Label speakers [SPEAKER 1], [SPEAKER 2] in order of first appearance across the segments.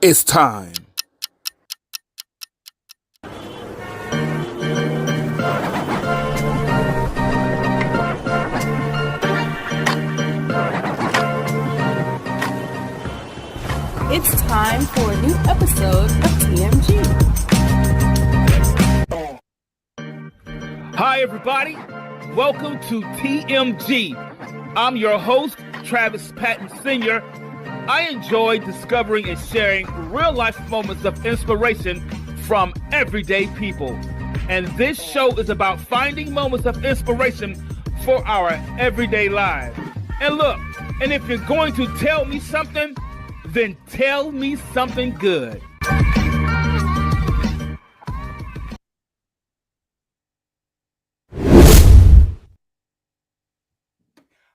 [SPEAKER 1] It's time.
[SPEAKER 2] It's time for a new episode of TMG.
[SPEAKER 1] Hi, everybody. Welcome to TMG. I'm your host, Travis Patton Sr. I enjoy discovering and sharing real-life moments of inspiration from everyday people. And this show is about finding moments of inspiration for our everyday lives. And look, and if you're going to tell me something, then tell me something good.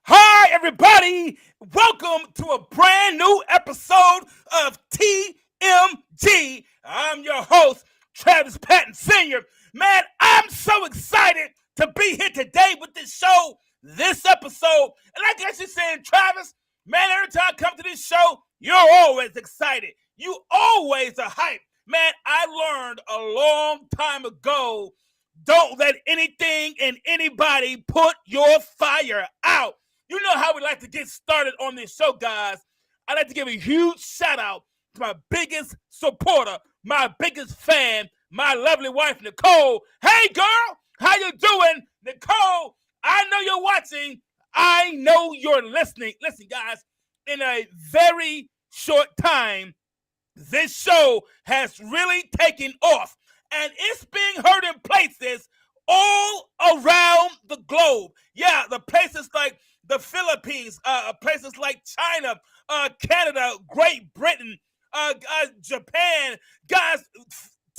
[SPEAKER 1] Hi, everybody. Welcome to a brand new episode of TMG. I'm your host, Travis Patton Sr. Man, I'm so excited to be here today with this show, this episode. And I guess you're saying, Travis, man, every time I come to this show, you're always excited. You always are hyped. Man, I learned a long time ago, don't let anything and anybody put your fire out. You know how we like to get started on this show, guys. I'd like to give a huge shout out to my biggest supporter, my biggest fan, my lovely wife, Nicole. Hey, girl, how you doing? Nicole, I know you're watching. I know you're listening. Listen, guys, in a very short time, this show has really taken off, and it's being heard in places all around the globe. Yeah, the places like the Philippines, places like China, Canada, Great Britain, Japan. Guys,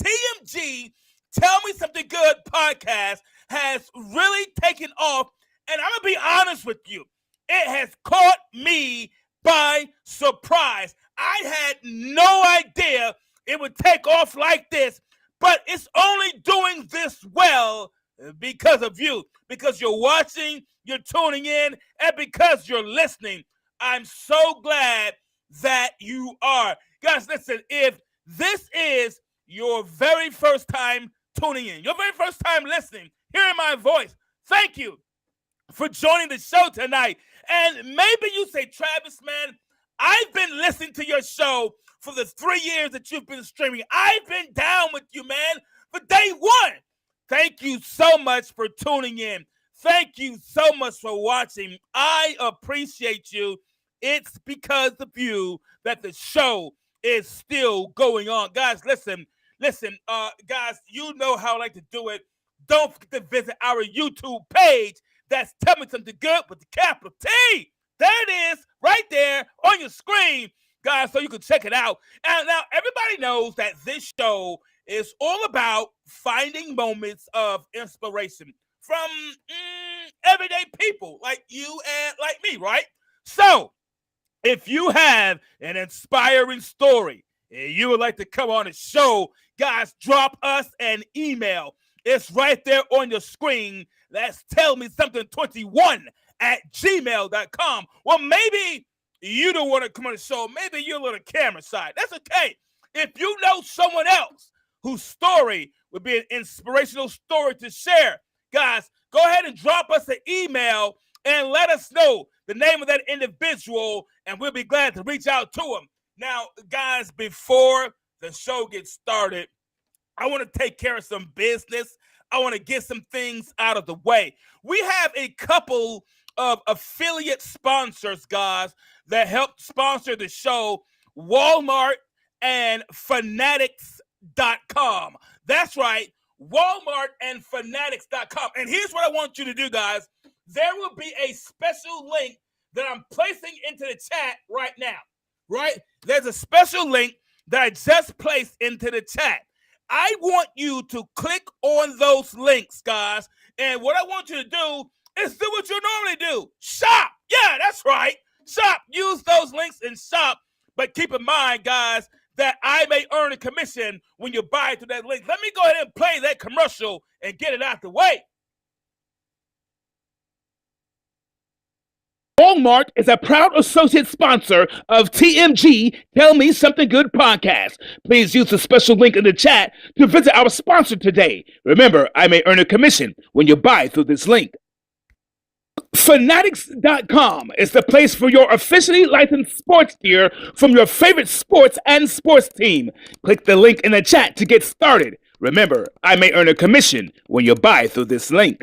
[SPEAKER 1] TMG, Tell Me Something Good podcast has really taken off, and I'm going to be honest with you. It has caught me by surprise. I had no idea it would take off like this, but it's only doing this well because of you, because you're watching, you're tuning in, and because you're listening. I'm so glad that you are. Guys, listen, if this is your very first time tuning in, your very first time listening, hearing my voice, thank you for joining the show tonight. And maybe you say, Travis, man, I've been listening to your show for the 3 years that you've been streaming. I've been down with you, man, for day one. Thank you so much for tuning in. Thank you so much for watching. I appreciate you. It's because of you that the show is still going on. Guys, listen, guys, you know how I like to do it. Don't forget to visit our YouTube page. That's Tell Me Something Good with the capital T. There it is, right there on your screen, guys, so you can check it out. And now everybody knows that this show is all about finding moments of inspiration from everyday people like you and like me, right? So if you have an inspiring story and you would like to come on the show, guys, drop us an email. It's right there on your screen. That's tellme something21@gmail.com. Well, maybe you don't want to come on the show. Maybe you're a little camera shy. That's okay. If you know someone else whose story would be an inspirational story to share, guys, go ahead and drop us an email and let us know the name of that individual, and we'll be glad to reach out to them. Now, guys, before the show gets started, I want to take care of some business. I want to get some things out of the way. We have a couple of affiliate sponsors, guys, that help sponsor the show, Walmart and Fanatics.com. That's right, Walmart and Fanatics.com. And here's what I want you to do, guys. There will be a special link that I'm placing into the chat right now, right? There's a special link that I just placed into the chat. I want you to click on those links, guys. And what I want you to do is do what you normally do. Shop. Yeah, that's right. Shop. Use those links and shop. But keep in mind, guys, that I may earn a commission when you buy through that link. Let me go ahead and play that commercial and get it out the way. Walmart is a proud associate sponsor of TMG Tell Me Something Good podcast. Please use the special link in the chat to visit our sponsor today. Remember, I may earn a commission when you buy through this link. Fanatics.com is the place for your officially licensed sports gear from your favorite sports and sports team. Click the link in the chat to get started. Remember, I may earn a commission when you buy through this link.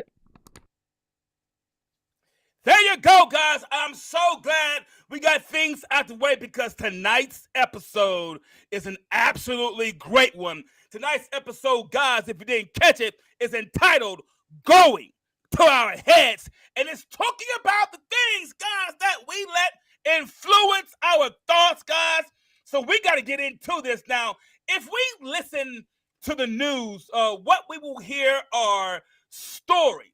[SPEAKER 1] There you go, guys. I'm so glad we got things out the way because tonight's episode is an absolutely great one. Tonight's episode, guys, if you didn't catch it, is entitled Going to Our Heads. And it's talking about the things, guys, that we let influence our thoughts, guys. So we got to get into this now. If we listen to the news, what we will hear are stories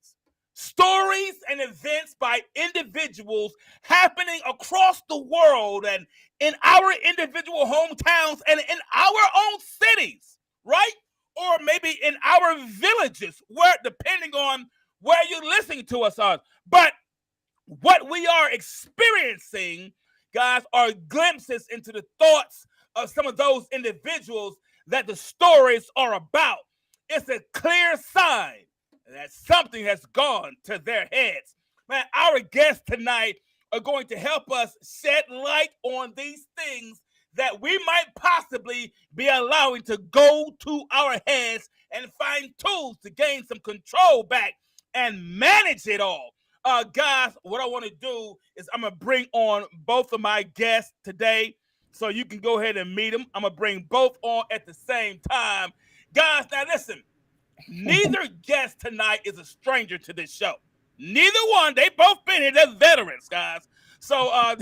[SPEAKER 1] and events by individuals happening across the world and in our individual hometowns and in our own cities, right? Or maybe in our villages, where depending on where you're listening to us on. But what we are experiencing, guys, are glimpses into the thoughts of some of those individuals that the stories are about. It's a clear sign that something has gone to their heads. Man, our guests tonight are going to help us shed light on these things that we might possibly be allowing to go to our heads and find tools to gain some control back and manage it all. Guys, what I want to do is I'm going to bring on both of my guests today so you can go ahead and meet them. I'm going to bring both on at the same time. Guys, now listen. Neither guest tonight is a stranger to this show. Neither one. They both been here. They're veterans, guys. So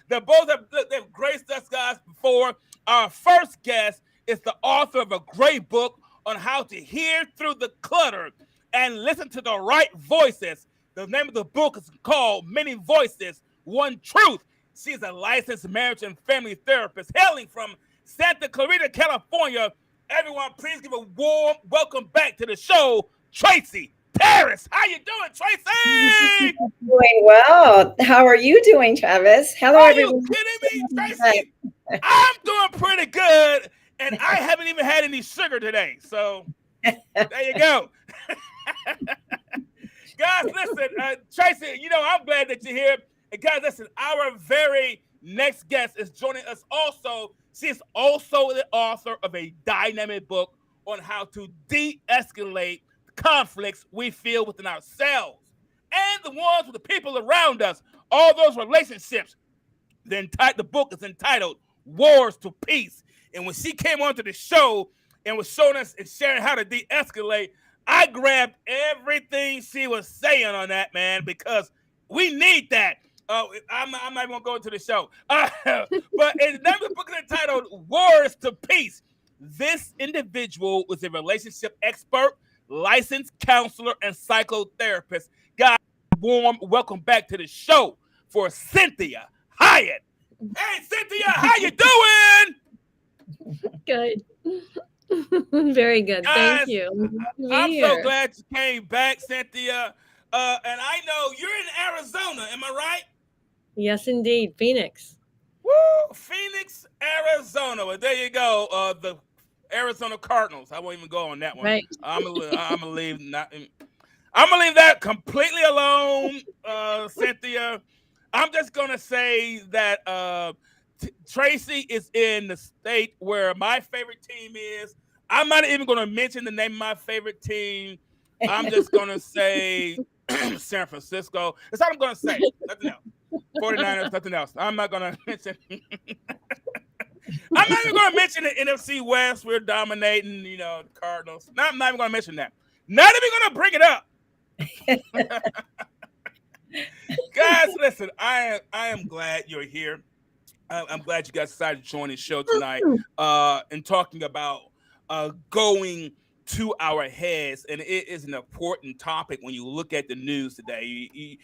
[SPEAKER 1] they both they've graced us, guys, before. Our first guest is the author of a great book on how to hear through the clutter and listen to the right voices. The name of the book is called Many Voices, One Truth. She's a licensed marriage and family therapist hailing from Santa Clarita, California. Everyone, please give a warm welcome back to the show, Tracy Taris. How you doing, Tracy?
[SPEAKER 3] Doing well. How are you doing, Travis? Hello, everyone.
[SPEAKER 1] Are you kidding me, Tracy? I'm doing pretty good, and I haven't even had any sugar today. So there you go. Guys, listen, Tracy, I'm glad that you're here. And guys, listen, our very next guest is joining us also. She is also the author of a dynamic book on how to de-escalate conflicts we feel within ourselves and the ones with the people around us, all those relationships. The book is entitled Wars to Peace. And when she came onto the show and was showing us and sharing how to de-escalate, I grabbed everything she was saying on that, man, because we need that. I'm not even going to go into the show. But another book is entitled Wars to Peace. This individual was a relationship expert, licensed counselor, and psychotherapist. Guys, warm welcome back to the show for Cinthia Hiett. Hey, Cinthia, how you doing?
[SPEAKER 4] Good. Very good.
[SPEAKER 1] Guys,
[SPEAKER 4] thank you.
[SPEAKER 1] I'm so glad you came back, Cinthia. And I know you're in Arizona, am I right?
[SPEAKER 4] Yes, indeed. Phoenix.
[SPEAKER 1] Woo! Phoenix, Arizona. Well, there you go. The Arizona Cardinals. I won't even go on that one.
[SPEAKER 4] Right.
[SPEAKER 1] I'm gonna leave that completely alone, Cinthia. I'm just gonna say that Tracy is in the state where my favorite team is. I'm not even gonna mention the name of my favorite team. I'm just gonna say San Francisco. That's all I'm gonna say. Nothing else. 49ers, nothing else. I'm not gonna mention. I'm not even gonna mention the NFC West. We're dominating, the Cardinals. No, I'm not even gonna mention that. Not even gonna bring it up. Guys, listen. I am glad you're here. I'm glad you guys decided to join the show tonight. And talking about going to our heads, and it is an important topic when you look at the news today. You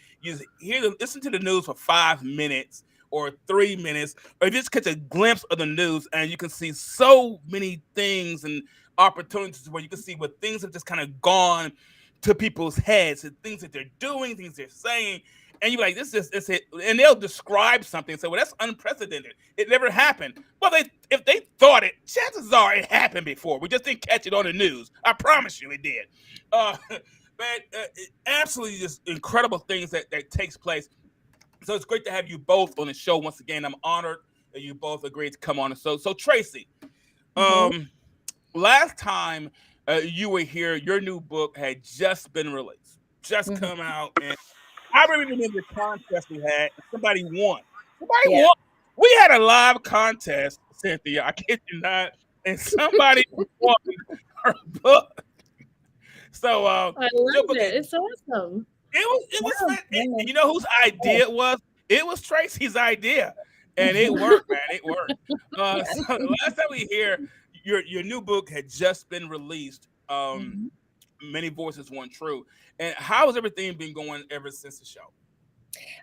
[SPEAKER 1] listen to the news for 5 minutes or 3 minutes, or you just catch a glimpse of the news, and you can see so many things and opportunities where you can see what things have just kind of gone to people's heads, and things that they're doing, things they're saying, and you're like, this is it, and they'll describe something and say, well, that's unprecedented. It never happened. Well, if they thought it, chances are it happened before. We just didn't catch it on the news. I promise you, it did. Absolutely, just incredible things that takes place. So it's great to have you both on the show once again. I'm honored that you both agreed to come on. So Tracy, last time you were here, your new book had just been released, just come out, and I remember the contest we had. Somebody won. Somebody won. We had a live contest, Cinthia. I kid you not, and somebody won her book. So
[SPEAKER 4] I love it. It's awesome.
[SPEAKER 1] It was. You know whose idea it was? It was Tracy's idea, and it worked, man. It worked. So the last time we hear, your new book had just been released. Many Voices, One True. And how has everything been going ever since the show?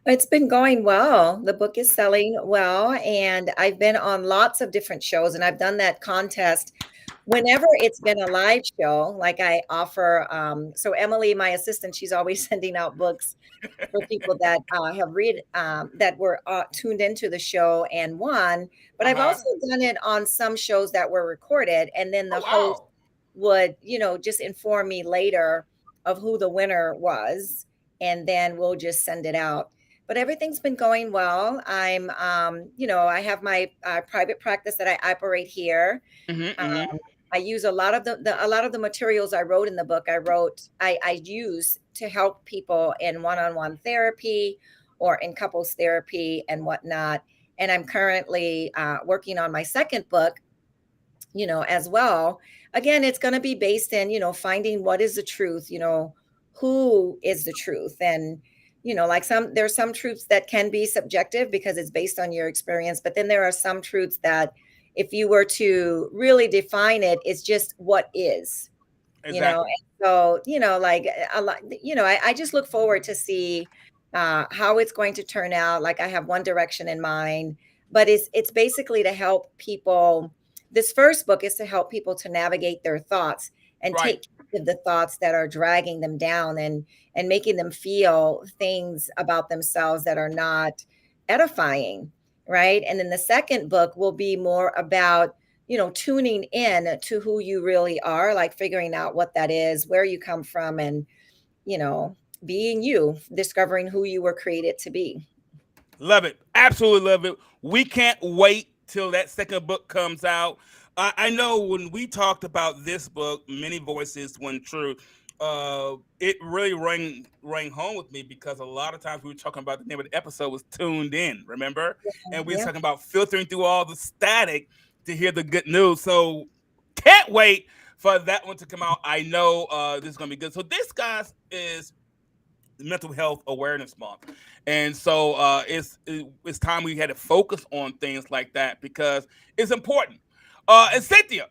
[SPEAKER 3] It's been going well. The book is selling well, and I've been on lots of different shows, and I've done that contest whenever it's been a live show. Like I offer, so Emily, my assistant, she's always sending out books for people that have read, that were tuned into the show and won. But I've also done it on some shows that were recorded, and then the host would, just inform me later of who the winner was, and then we'll just send it out. But everything's been going well. I'm, I have my private practice that I operate here. I use a lot of the materials I wrote in the book. I use to help people in one-on-one therapy or in couples therapy and whatnot. And I'm currently working on my second book, as well. Again, it's going to be based in, finding what is the truth, who is the truth. And, like there's some truths that can be subjective because it's based on your experience. But then there are some truths that if you were to really define it, it's just what is,
[SPEAKER 1] Exactly.
[SPEAKER 3] So, like a lot, I just look forward to see how it's going to turn out. Like I have one direction in mind, but it's basically to help people. This first book is to help people to navigate their thoughts and take care of the thoughts that are dragging them down and making them feel things about themselves that are not edifying. Right. And then the second book will be more about, tuning in to who you really are, like figuring out what that is, where you come from, and, being you, discovering who you were created to be.
[SPEAKER 1] Love it. Absolutely love it. We can't wait till that second book comes out. I know when we talked about this book, Many Voices, One True, it really rang home with me because a lot of times we were talking about the name of the episode was Tuned In, remember? And we were talking about filtering through all the static to hear the good news. So can't wait for that one to come out. I know this is going to be good. So this, guys, is Mental Health Awareness Month. And so it's time we had to focus on things like that because it's important. And Cinthia,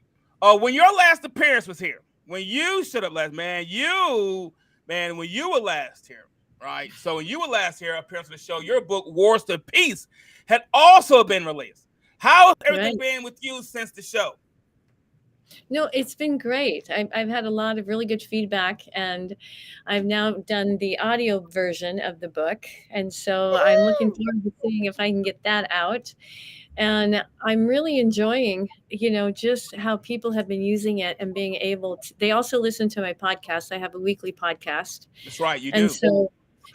[SPEAKER 1] when your last appearance was here, when you showed up last, when you were last here, right? So when you were last here, appearance on the show, your book, Wars to Peace, had also been released. How has everything been with you since the show?
[SPEAKER 4] No, it's been great. I've had a lot of really good feedback, and I've now done the audio version of the book. And so I'm looking forward to seeing if I can get that out. And I'm really enjoying, just how people have been using it and being able to. They also listen to my podcast. I have a weekly podcast.
[SPEAKER 1] That's right, you
[SPEAKER 4] do. And so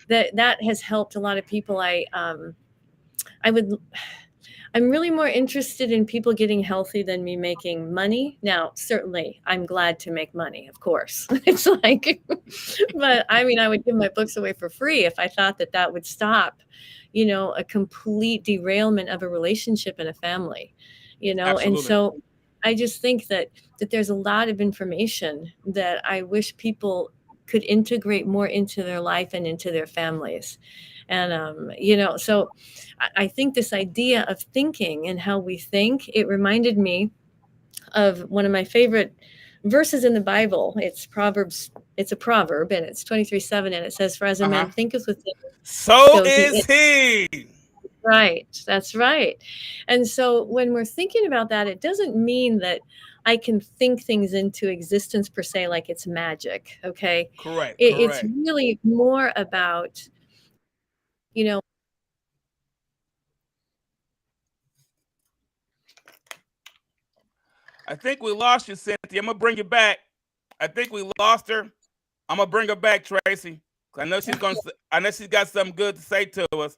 [SPEAKER 4] that has helped a lot of people. I'm really more interested in people getting healthy than me making money. Now, certainly, I'm glad to make money, of course. It's like, but I mean, I would give my books away for free if I thought that would stop, a complete derailment of a relationship in a family,
[SPEAKER 1] Absolutely.
[SPEAKER 4] And so I just think that there's a lot of information that I wish people could integrate more into their life and into their families. And, so I think this idea of thinking and how we think, it reminded me of one of my favorite verses in the Bible. It's a proverb, and it's 23:7, and it says, "For as a man thinketh within,
[SPEAKER 1] so is he."
[SPEAKER 4] Right. That's right. And so when we're thinking about that, it doesn't mean that I can think things into existence per se, like it's magic. Okay.
[SPEAKER 1] Correct.
[SPEAKER 4] It's really more about you know,
[SPEAKER 1] I think we lost you, Cynthia. I'm gonna bring you back. I think we lost her. I'm gonna bring her back, Tracy. I know she's gonna. I know she's got something good to say to us.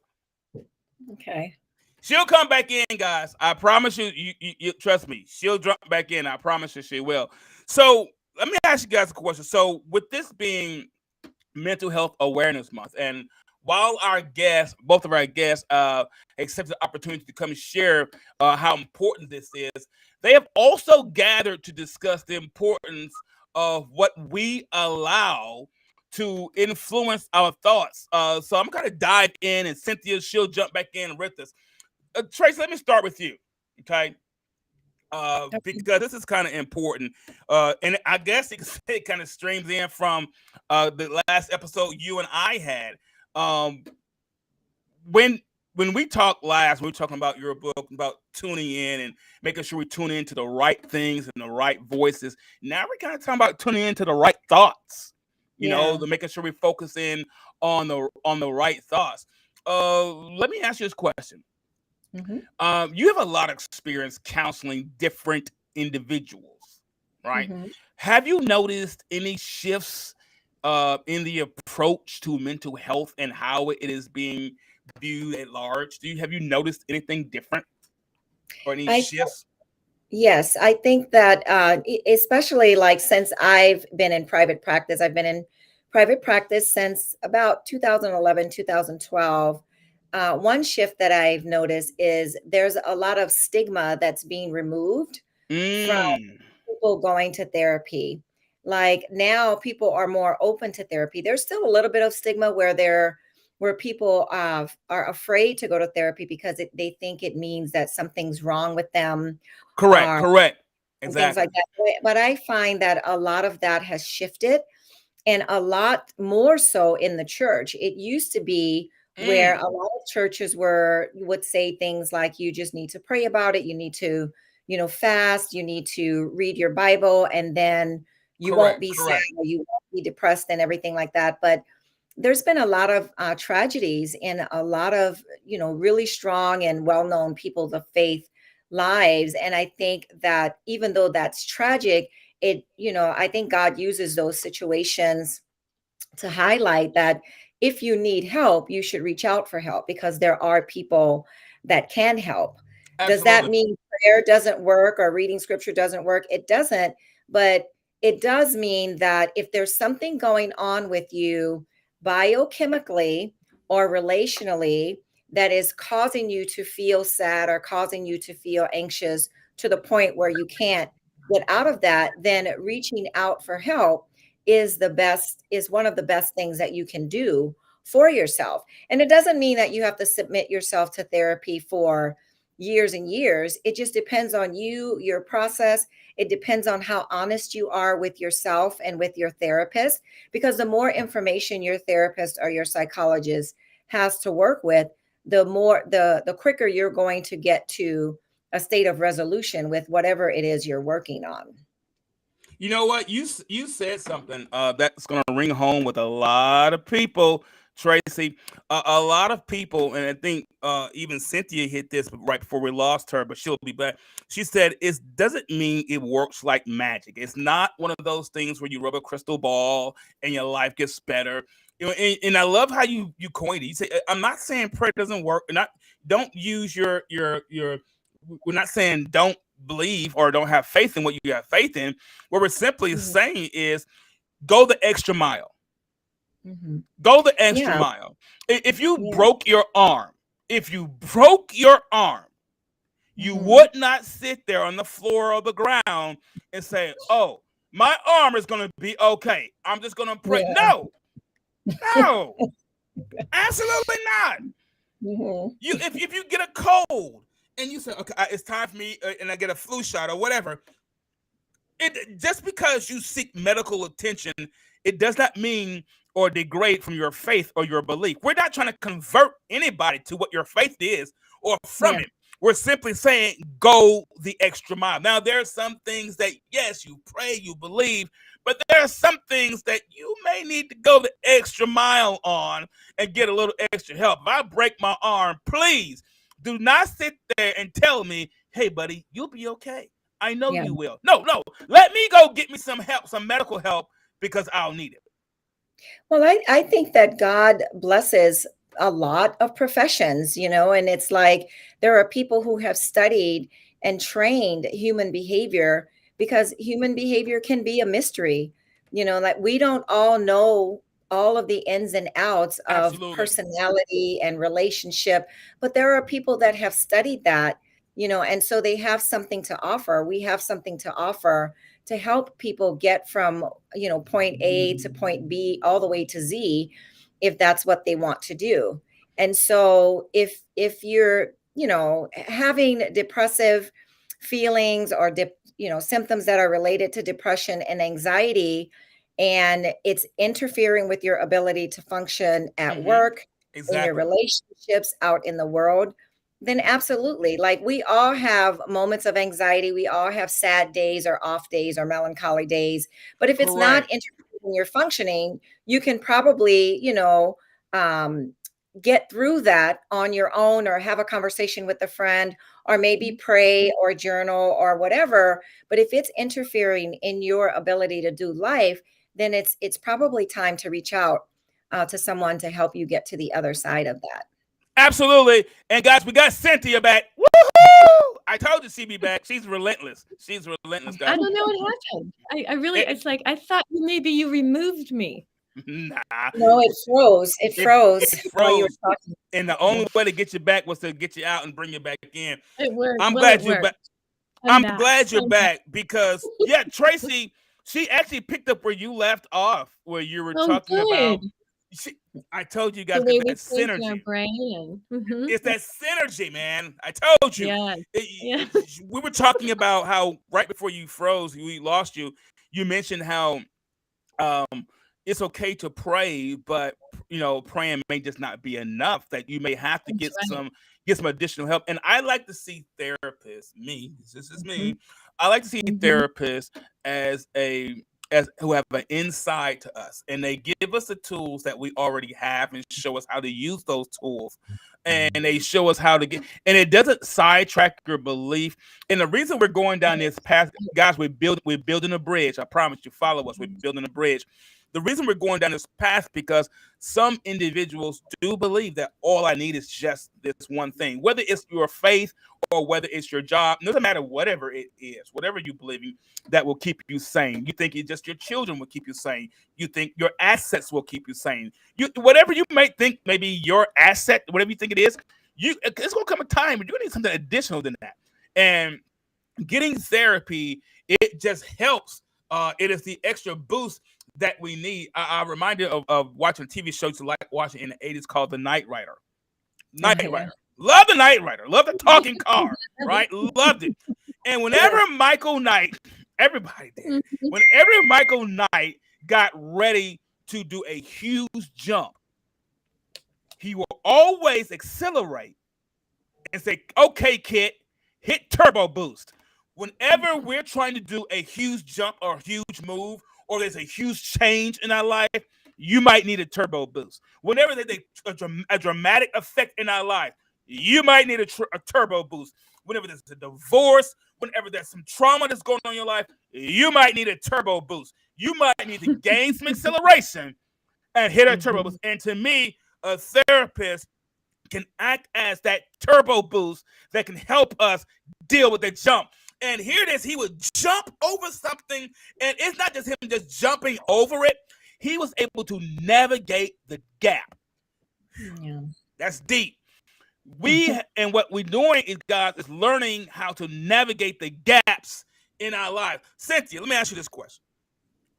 [SPEAKER 3] Okay.
[SPEAKER 1] She'll come back in, guys. I promise you. You trust me. She'll drop back in. I promise you she will. So let me ask you guys a question. So with this being Mental Health Awareness Month, and while our guests, both of our guests, accepted the opportunity to come and share how important this is, they have also gathered to discuss the importance of what we allow to influence our thoughts. So I'm going to dive in, and Cynthia, she'll jump back in with us. Trace, let me start with you, okay? Because this is kind of important. And I guess you could say it kind of streams in from the last episode you and I had. When we talked last, we were talking about your book, about tuning in and making sure we tune into the right things and the right voices. Now we're kind of talking about tuning into the right thoughts. You know, making sure we focus in on the right thoughts. Let me ask you this question. Mm-hmm. You have a lot of experience counseling different individuals, right? Mm-hmm. Have you noticed any shifts in the approach to mental health and how it is being viewed at large? Have you noticed anything different or any shifts?
[SPEAKER 3] Yes, I think that especially like since I've been in private practice, I've been in private practice since about 2011, 2012. One shift that I've noticed is there's a lot of stigma that's being removed from people going to therapy. Like now people are more open to therapy. There's still a little bit of stigma where people are afraid to go to therapy because they think it means that something's wrong with them.
[SPEAKER 1] Correct. Exactly.
[SPEAKER 3] Things like that. But I find that a lot of that has shifted, and a lot more so in the church. It used to be where a lot of churches would say things like, you just need to pray about it. You need to, fast, you need to read your Bible, and then you won't be sad, or you won't be depressed and everything like that. But there's been a lot of tragedies in a lot of, really strong and well-known people of faith lives. And I think that even though that's tragic, I think God uses those situations to highlight that if you need help, you should reach out for help, because there are people that can help. Absolutely. Does that mean prayer doesn't work or reading scripture doesn't work? It doesn't, but it does mean that if there's something going on with you biochemically or relationally that is causing you to feel sad or causing you to feel anxious to the point where you can't get out of that, then reaching out for help is one of the best things that you can do for yourself. And it doesn't mean that you have to submit yourself to therapy for years and years. It just depends on you, your process. It depends on how honest you are with yourself and with your therapist, because the more information your therapist or your psychologist has to work with, the quicker you're going to get to a state of resolution with whatever it is you're working on.
[SPEAKER 1] You know what? You said something that's going to ring home with a lot of people, Tracy. A lot of people, and I think even Cynthia hit this right before we lost her, but she'll be back. She said, it doesn't mean it works like magic. It's not one of those things where you rub a crystal ball and your life gets better. And I love how you coined it. You say, I'm not saying prayer doesn't work. Don't use your. We're not saying don't believe or don't have faith in what you have faith in. What we're simply saying is go the extra mile. Mm-hmm. Go the extra mile. If you broke your arm, you would not sit there on the floor of the ground and say, oh, my arm is going to be okay. I'm just going to pray. No, absolutely not. Mm-hmm. If you get a cold and you say, okay, it's time for me, and I get a flu shot or whatever, just because you seek medical attention, it does not mean or degrade from your faith or your belief. We're not trying to convert anybody to what your faith is or from it. We're simply saying go the extra mile. Now, there are some things that, yes, you pray, you believe, but there are some things that you may need to go the extra mile on and get a little extra help. If I break my arm, please do not sit there and tell me, hey, buddy, you'll be okay. I know
[SPEAKER 3] Yeah.
[SPEAKER 1] you will. No, let me go get me some help, some medical help, because I'll need it.
[SPEAKER 3] Well, I think that God blesses a lot of professions, and it's like there are people who have studied and trained human behavior, because human behavior can be a mystery, like we don't all know all of the ins and outs of
[SPEAKER 1] Absolutely.
[SPEAKER 3] personality and relationship, but there are people that have studied that, and so they have something to offer. We have something to offer to help people get from point A to point B all the way to Z, if that's what they want to do. And so if you're having depressive feelings or symptoms that are related to depression and anxiety, and it's interfering with your ability to function at work, in your
[SPEAKER 1] Exactly.
[SPEAKER 3] relationships, out in the world, then absolutely. Like, we all have moments of anxiety. We all have sad days or off days or melancholy days. But if it's not
[SPEAKER 1] Correct.
[SPEAKER 3] interfering in your functioning, you can probably, get through that on your own, or have a conversation with a friend, or maybe pray or journal or whatever. But if it's interfering in your ability to do life, then it's probably time to reach out to someone to help you get to the other side of that.
[SPEAKER 1] Absolutely. And guys, we got Cinthia back. Woohoo! I told you she'd be back. She's relentless. She's relentless,
[SPEAKER 4] I
[SPEAKER 1] guys.
[SPEAKER 4] don't know what happened. I really, it's like, I thought maybe you removed me.
[SPEAKER 1] Nah.
[SPEAKER 3] No, it froze. It froze
[SPEAKER 1] It
[SPEAKER 3] while you were
[SPEAKER 1] froze.
[SPEAKER 3] talking.
[SPEAKER 1] And the only way to get you back was to get you out and bring you back in.
[SPEAKER 4] It worked.
[SPEAKER 1] I'm
[SPEAKER 4] Well,
[SPEAKER 1] glad
[SPEAKER 4] it
[SPEAKER 1] you're
[SPEAKER 4] worked.
[SPEAKER 1] back.
[SPEAKER 4] I'm
[SPEAKER 1] I'm
[SPEAKER 4] back.
[SPEAKER 1] glad you're
[SPEAKER 4] I'm back.
[SPEAKER 1] back because, yeah, Tracy, she actually picked up where you left off, where you were
[SPEAKER 4] Oh,
[SPEAKER 1] talking about.
[SPEAKER 4] good.
[SPEAKER 1] I told you
[SPEAKER 4] The
[SPEAKER 1] guys
[SPEAKER 4] way we
[SPEAKER 1] that
[SPEAKER 4] think in our
[SPEAKER 1] synergy.
[SPEAKER 4] brain. Mhm.
[SPEAKER 1] It's that synergy, man. I told you.
[SPEAKER 4] Yes. Yeah.
[SPEAKER 1] We were talking about how right before you froze, we lost you. You mentioned how um, it's okay to pray, but praying may just not be enough. That you may have to
[SPEAKER 4] That's right.
[SPEAKER 1] get some additional help. And I like to see therapists. This is me.
[SPEAKER 4] Mhm.
[SPEAKER 1] I like to see
[SPEAKER 4] Mhm.
[SPEAKER 1] therapists as who have an insight to us, and they give us the tools that we already have and show us how to use those tools, and they show us how to get. And it doesn't sidetrack your belief. And the reason we're going down this path, guys, we're building a bridge. I promise you, follow us. We're building a bridge. The reason we're going down this path because some individuals do believe that all I need is just this one thing, whether it's your faith or whether it's your job. It doesn't matter, whatever it is, whatever you believe in, that will keep you sane. You think it's just your children will keep you sane. You think your assets will keep you sane. Whatever you may think, maybe your asset, whatever you think it is, it's gonna come a time where you need something additional than that. And getting therapy, it just helps. It is the extra boost that we need. I'm reminded of watching a TV show to like watching in the 80s called The Knight Rider. Knight
[SPEAKER 3] Yeah.
[SPEAKER 1] Rider. Love the Knight Rider. Love the talking car, right? Loved it. And whenever Michael Knight, everybody did,
[SPEAKER 4] Mhm.
[SPEAKER 1] whenever Michael Knight got ready to do a huge jump, he will always accelerate and say, okay, kid, hit turbo boost. Whenever we're trying to do a huge jump or huge move, or there's a huge change in our life, you might need a turbo boost. Whenever there's a dramatic effect in our life, you might need a turbo boost. Whenever there's a divorce, whenever there's some trauma that's going on in your life, you might need a turbo boost. You might need to gain some acceleration and hit a turbo boost. And to me, a therapist can act as that turbo boost that can help us deal with the jump. And here it is, he would jump over something, and it's not just him just jumping over it. He was able to navigate the gap.
[SPEAKER 3] Yeah.
[SPEAKER 1] That's deep. And what we're doing is, guys, is learning how to navigate the gaps in our life. Cinthia, let me ask you this question.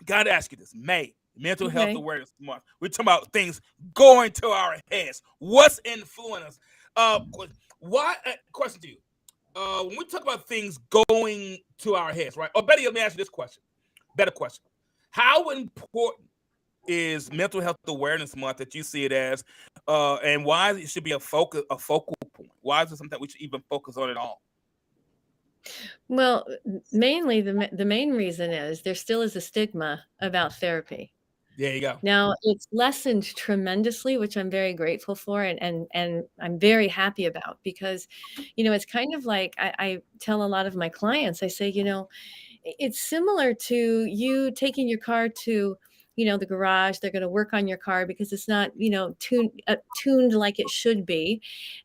[SPEAKER 1] Got to ask you this. May, Mental Health
[SPEAKER 4] Okay.
[SPEAKER 1] Awareness Month. We're talking about things going to our heads. What's influencing us? Question to you. When we talk about things going to our heads, right? Or better, let me ask you this question. Better question. How important is Mental Health Awareness Month that you see it as, and why it should be a focal point? Why is it something that we should even focus on at all?
[SPEAKER 4] Well, mainly the main reason is there still is a stigma about therapy.
[SPEAKER 1] There you go.
[SPEAKER 4] Now it's lessened tremendously, which I'm very grateful for, and I'm very happy about, because, it's kind of like I tell a lot of my clients, I say, it's similar to you taking your car to, the garage. They're going to work on your car because it's not, tuned like it should be.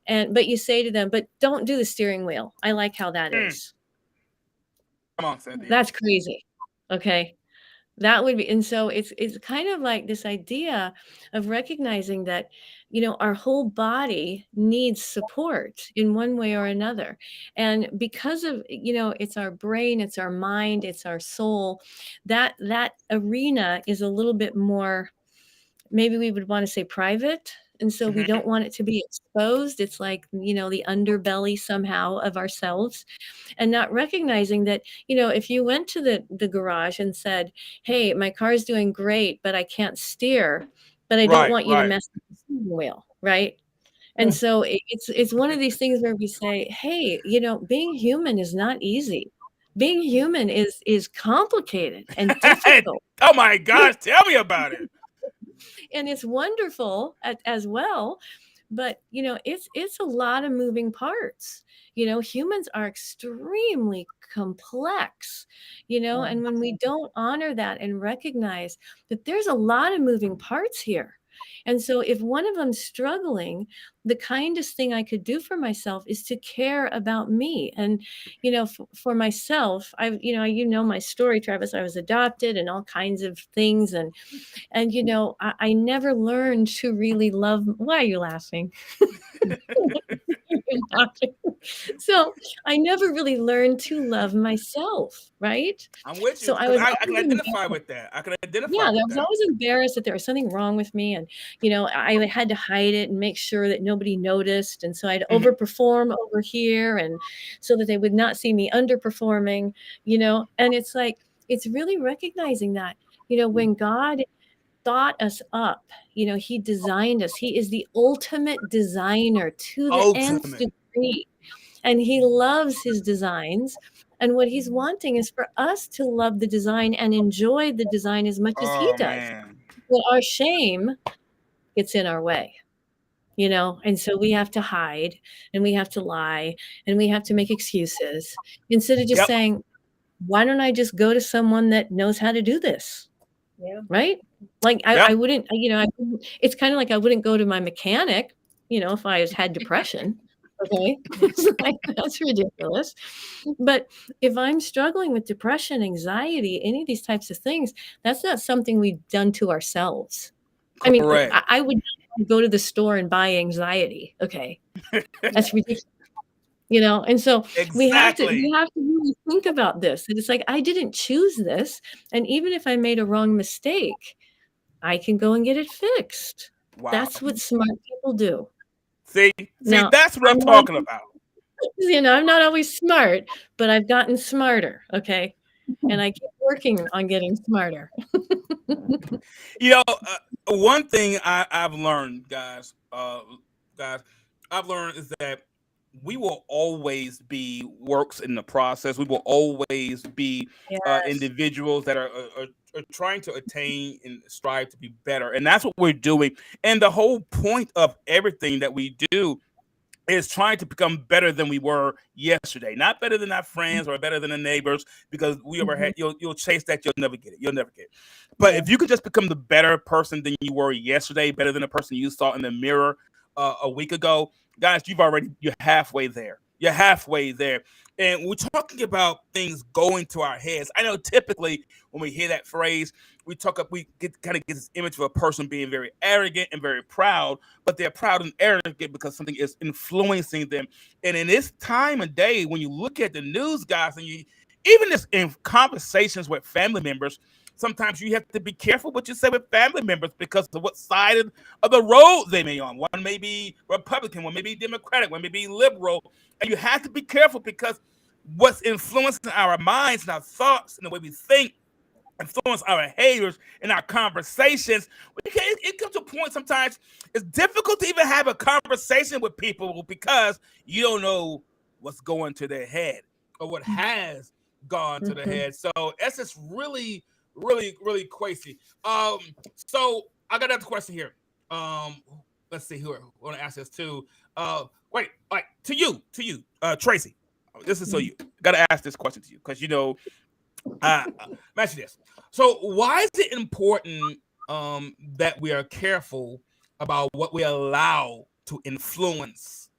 [SPEAKER 4] But you say to them, but don't do the steering wheel. I like how that is.
[SPEAKER 1] Come on, Cinthia.
[SPEAKER 4] That's crazy. Okay. That would be, and so it's kind of like this idea of recognizing that, our whole body needs support in one way or another. And because of, it's our brain, it's our mind, it's our soul, that arena is a little bit more, maybe we would want to say private. And so we don't want it to be exposed. It's like, the underbelly somehow of ourselves, and not recognizing that, if you went to the garage and said, hey, my car's doing great, but I can't steer, but I don't want you to mess with the steering wheel. Right. And so it's one of these things where we say, hey, being human is not easy. Being human is complicated and difficult.
[SPEAKER 1] Oh my gosh, tell me about it.
[SPEAKER 4] And it's wonderful as well, but it's a lot of moving parts. Humans are extremely complex, and when we don't honor that and recognize that there's a lot of moving parts here. And so if one of them's struggling, the kindest thing I could do for myself is to care about me. And, for myself, my story, Travis, I was adopted and all kinds of things. And I never learned to really love. Why are you laughing? So I never really learned to love myself, right?
[SPEAKER 1] I'm with you.
[SPEAKER 4] So
[SPEAKER 1] I can identify with that. I was
[SPEAKER 4] always embarrassed that there was something wrong with me, and I had to hide it and make sure that nobody noticed, and so I'd overperform over here, and so that they would not see me underperforming, and it's like, it's really recognizing that, when God thought us up, he designed us. He is the ultimate designer to the nth degree, and he loves his designs. And what he's wanting is for us to love the design and enjoy the design as much as he does. But our shame gets in our way, and so we have to hide, and we have to lie, and we have to make excuses instead of just saying, why don't I just go to someone that knows how to do this?
[SPEAKER 3] Yeah.
[SPEAKER 4] Right? Like I wouldn't, it's kind of like I wouldn't go to my mechanic, if I had depression. Okay. Like, that's ridiculous. But if I'm struggling with depression, anxiety, any of these types of things, that's not something we've done to ourselves. I mean, I would not go to the store and buy anxiety. Okay. That's ridiculous. And so we have to really think about this. And it's like, I didn't choose this. And even if I made a wrong mistake, I can go and get it fixed. Wow. That's what smart people do.
[SPEAKER 1] See, now, that's what I'm talking about.
[SPEAKER 4] I'm not always smart, but I've gotten smarter. Okay. And I keep working on getting smarter.
[SPEAKER 1] One thing I've learned, guys, I've learned is that we will always be works in the process. We will always be individuals that are trying to attain and strive to be better. And that's what we're doing. And the whole point of everything that we do is trying to become better than we were yesterday. Not better than our friends or better than the neighbors, because we ever had, you'll chase that, you'll never get it. You'll never get it. But if you could just become the better person than you were yesterday, better than the person you saw in the mirror a week ago, guys, you're halfway there. You're halfway there. And we're talking about things going to our heads. I know typically when we hear that phrase, we get this image of a person being very arrogant and very proud, but they're proud and arrogant because something is influencing them. And in this time of day, when you look at the news, guys, and even just in conversations with family members, sometimes you have to be careful what you say with family members because of what side of the road they may be on. One may be Republican, one may be Democratic, one may be liberal. And you have to be careful because what's influencing our minds and our thoughts and the way we think influence our behaviors and our conversations. It comes to a point sometimes it's difficult to even have a conversation with people because you don't know what's going to their head. or what has gone to the
[SPEAKER 4] Mhm.
[SPEAKER 1] head. So that's just really, really, really crazy. So I got another question here. Let's see who I want to ask this to. Wait, like to you, Tracy. This is so you got to ask this question to you because mention this. So why is it important that we are careful about what we allow to influence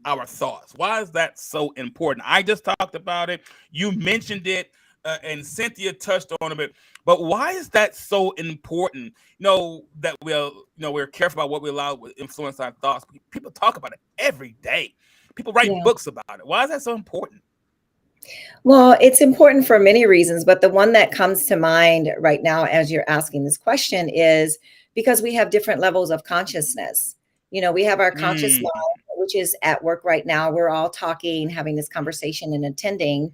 [SPEAKER 1] our thoughts? Why is that so important? I just talked about it. You mentioned it, and Cinthia touched on it. But why is that so important? That we're careful about what we allow to influence our thoughts. People talk about it every day. People write
[SPEAKER 3] Yeah.
[SPEAKER 1] books about it. Why is that so important?
[SPEAKER 3] Well, it's important for many reasons, but the one that comes to mind right now as you're asking this question is because we have different levels of consciousness. We have our conscious
[SPEAKER 1] Mm,
[SPEAKER 3] mind, which is at work right now. We're all talking, having this conversation and attending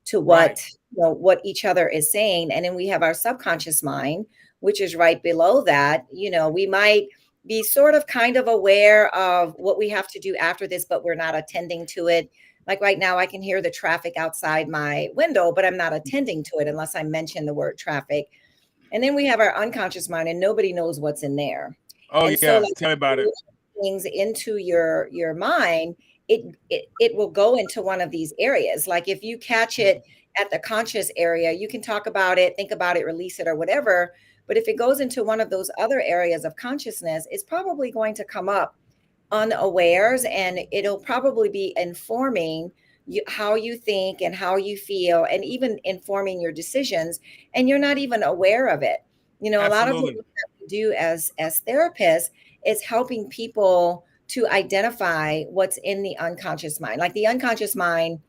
[SPEAKER 3] to
[SPEAKER 1] right.
[SPEAKER 3] what each other is saying. And then we have our subconscious mind, which is right below that. We might be sort of kind of aware of what we have to do after this, but we're not attending to it. Like right now, I can hear the traffic outside my window, but I'm not attending to it unless I mention the word traffic. And then we have our unconscious mind, and nobody knows what's in there.
[SPEAKER 1] Oh
[SPEAKER 3] And so,
[SPEAKER 1] yeah.
[SPEAKER 3] like
[SPEAKER 1] Tell me about it.
[SPEAKER 3] things into your mind, it will go into one of these areas. Like if you catch it at the conscious area, you can talk about it, think about it, release it, or whatever. But if it goes into one of those other areas of consciousness, it's probably going to come up unawares, and it'll probably be informing you, how you think and how you feel, and even informing your decisions, and you're not even aware of it. A lot of the
[SPEAKER 1] Absolutely.
[SPEAKER 3] work that we do as therapists is helping people to identify what's in the unconscious mind. Like the unconscious mind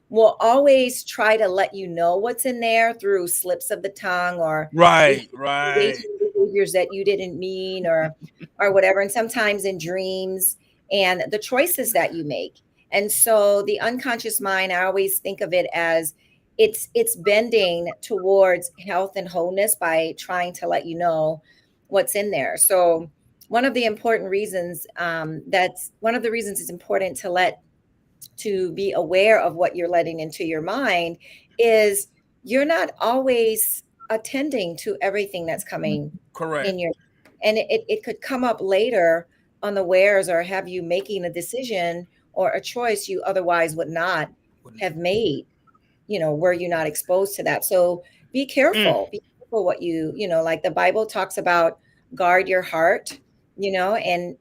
[SPEAKER 3] will always try to let you know what's in there through slips of the tongue or
[SPEAKER 1] Right. Right.
[SPEAKER 3] behaviors that you didn't mean, or whatever, and sometimes in dreams, and the choices that you make. And so the unconscious mind, I always think of it as it's bending towards health and wholeness by trying to let you know what's in there. So one of the important reasons, that's one of the reasons it's important to be aware of what you're letting into your mind is you're not always attending to everything that's coming
[SPEAKER 1] Correct.
[SPEAKER 3] in your, and it could come up later on the wares, or have you making a decision or a choice you otherwise would not have made, were you not exposed to that. So
[SPEAKER 1] Mm,
[SPEAKER 3] be careful what like the Bible talks about, guard your heart, and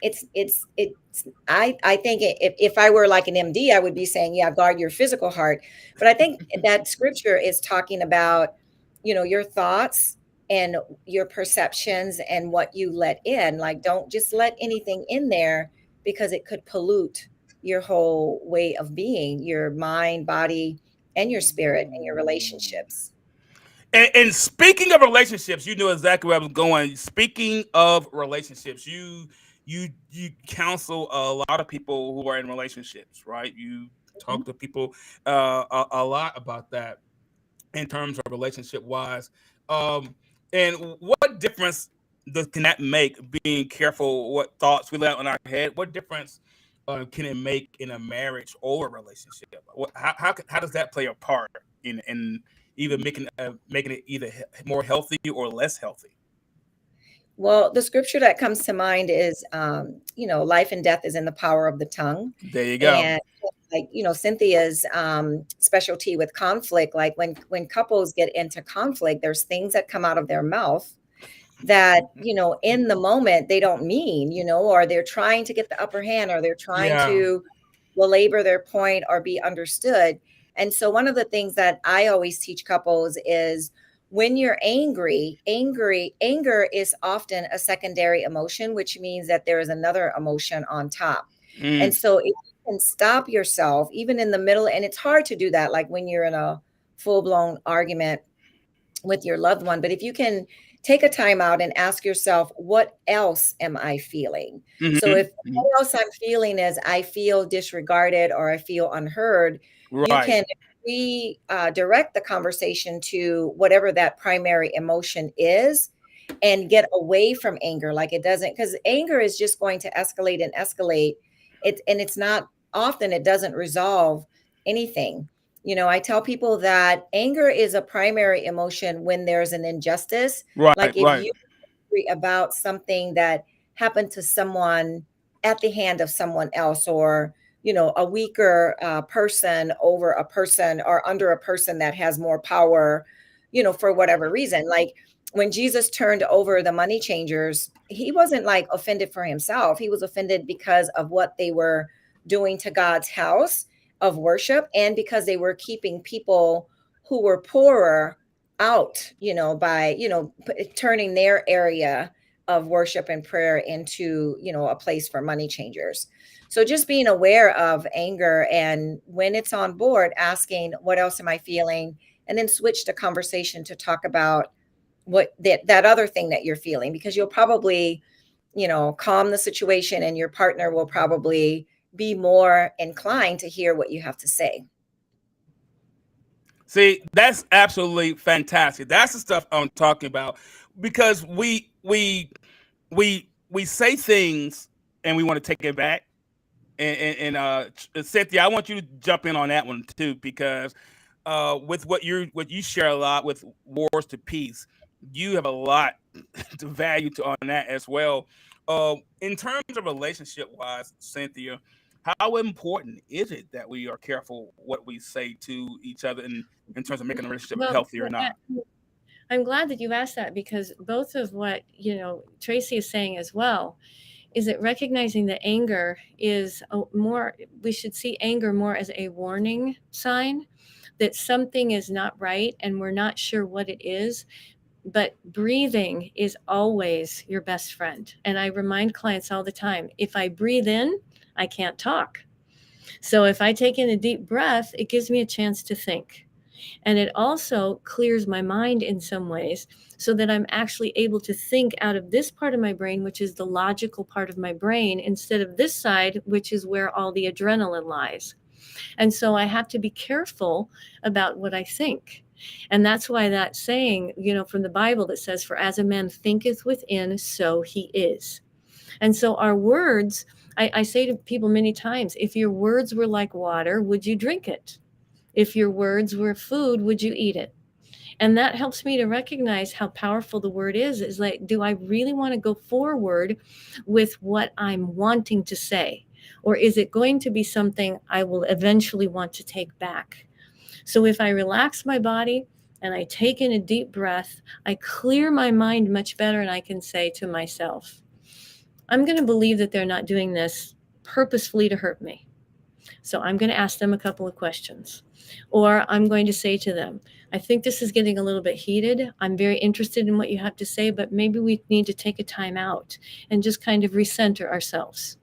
[SPEAKER 3] I think if I were like an MD, I would be saying, yeah, guard your physical heart. But I think that scripture is talking about, your thoughts and your perceptions and what you let in. Like, don't just let anything in there, because it could pollute your whole way of being, your mind, body, and your spirit and your relationships.
[SPEAKER 1] and speaking of relationships, you knew exactly where I was going. Speaking of relationships, you counsel a lot of people who are in relationships, right? You talk to people a lot about that in terms of relationship wise. Um, and what difference can that make? Being careful what thoughts we let in our head. What difference can it make in a marriage or a relationship? How does that play a part in either making it either more healthy or less healthy?
[SPEAKER 3] Well, the scripture that comes to mind is, life and death is in the power of the tongue.
[SPEAKER 1] There you go.
[SPEAKER 3] And like, Cynthia's specialty with conflict, like when couples get into conflict, there's things that come out of their mouth that, in the moment they don't mean, or they're trying to get the upper hand, or they're trying
[SPEAKER 1] Yeah.
[SPEAKER 3] to belabor their point or be understood. And so one of the things that I always teach couples is, when you're anger is often a secondary emotion, which means that there is another emotion on top. And
[SPEAKER 1] Mm,
[SPEAKER 3] so if you can stop yourself even in the middle, and it's hard to do that, like when you're in a full-blown argument with your loved one, but if you can take a time out and ask yourself, what else am I feeling? So
[SPEAKER 1] hmm
[SPEAKER 3] if what else I'm feeling is I feel disregarded or I feel unheard, you
[SPEAKER 1] Right.
[SPEAKER 3] can direct the conversation to whatever that primary emotion is, and get away from anger. Like, it doesn't, because anger is just going to escalate and escalate it, and it's not often, it doesn't resolve anything. I tell people that anger is a primary emotion when there's an injustice.
[SPEAKER 1] Right,
[SPEAKER 3] Like if
[SPEAKER 1] right.
[SPEAKER 3] you agree about something that happened to someone at the hand of someone else, or a weaker person over a person, or under a person that has more power, for whatever reason. Like when Jesus turned over the money changers, he wasn't like offended for himself. He was offended because of what they were doing to God's house of worship, and because they were keeping people who were poorer out, by, turning their area of worship and prayer into, a place for money changers. So just being aware of anger, and when it's on board, asking, what else am I feeling? And then switch the conversation to talk about what that other thing that you're feeling, because you'll probably, calm the situation, and your partner will probably be more inclined to hear what you have to say.
[SPEAKER 1] See, that's absolutely fantastic. That's the stuff I'm talking about, because we say things and we want to take it back. And Cinthia, I want you to jump in on that one too, because with what you share a lot with Wars to Peace, you have a lot to value on that as well. In terms of relationship wise, Cinthia, how important is it that we are careful what we say to each other in terms of making a relationship healthy or not?
[SPEAKER 4] I'm glad that you asked that, because both of what Tracy is saying as well is that recognizing that anger is we should see anger more as a warning sign that something is not right and we're not sure what it is. But breathing is always your best friend. And I remind clients all the time, if I breathe in, I can't talk. So if I take in a deep breath, it gives me a chance to think. And it also clears my mind in some ways, so that I'm actually able to think out of this part of my brain, which is the logical part of my brain, instead of this side, which is where all the adrenaline lies. And so I have to be careful about what I think. And that's why that saying, from the Bible that says, for as a man thinketh within, so he is. And so our words, I say to people many times, if your words were like water, would you drink it? If your words were food, would you eat it? And that helps me to recognize how powerful the word is like, do I really want to go forward with what I'm wanting to say? Or is it going to be something I will eventually want to take back? So if I relax my body and I take in a deep breath, I clear my mind much better, and I can say to myself, I'm going to believe that they're not doing this purposefully to hurt me. So I'm going to ask them a couple of questions. Or I'm going to say to them, I think this is getting a little bit heated. I'm very interested in what you have to say, but maybe we need to take a time out and just kind of recenter ourselves.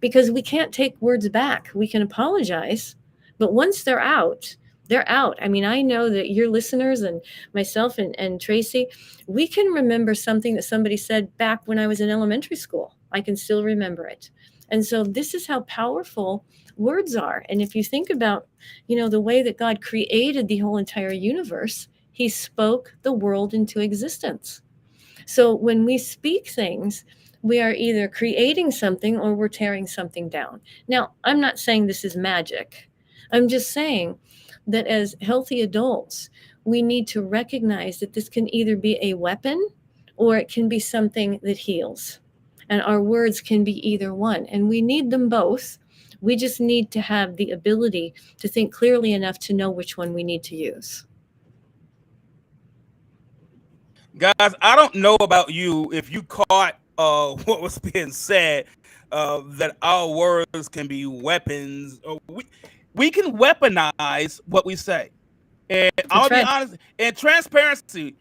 [SPEAKER 4] Because we can't take words back. We can apologize, but once they're out, they're out. I mean, I know that your listeners and myself and Tracy, we can remember something that somebody said back when I was in elementary school. I can still remember it. And so this is how powerful words are. And if you think about, the way that God created the whole entire universe, he spoke the world into existence. So when we speak things, we are either creating something or we're tearing something down. Now, I'm not saying this is magic. I'm just saying that as healthy adults, we need to recognize that this can either be a weapon or it can be something that heals. And our words can be either one. And we need them both. We just need to have the ability to think clearly enough to know which one we need to use.
[SPEAKER 1] Guys, I don't know about you if you caught what was being said, that our words can be weapons. We can weaponize what we say. And I'll be honest, in transparency,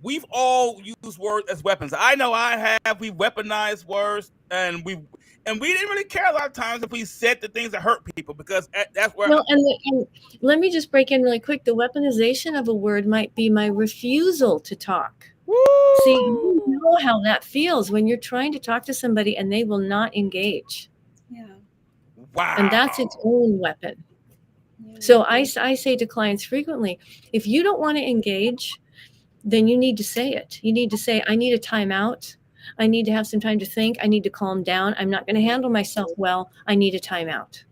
[SPEAKER 1] we've all used words as weapons. I know I have. We weaponized words, and we didn't really care a lot of times if we said the things that hurt people, because that's where.
[SPEAKER 4] Well, and let me just break in really quick. The weaponization of a word might be my refusal to talk.
[SPEAKER 1] Woo!
[SPEAKER 4] See, you know how that feels when you're trying to talk to somebody and they will not engage.
[SPEAKER 3] Yeah.
[SPEAKER 1] Wow.
[SPEAKER 4] And that's its own weapon. Yeah. So I say to clients frequently, if you don't want to engage, then you need to say it. You need to say, I need a timeout. I need to have some time to think. I need to calm down. I'm not going to handle myself well. I need a timeout.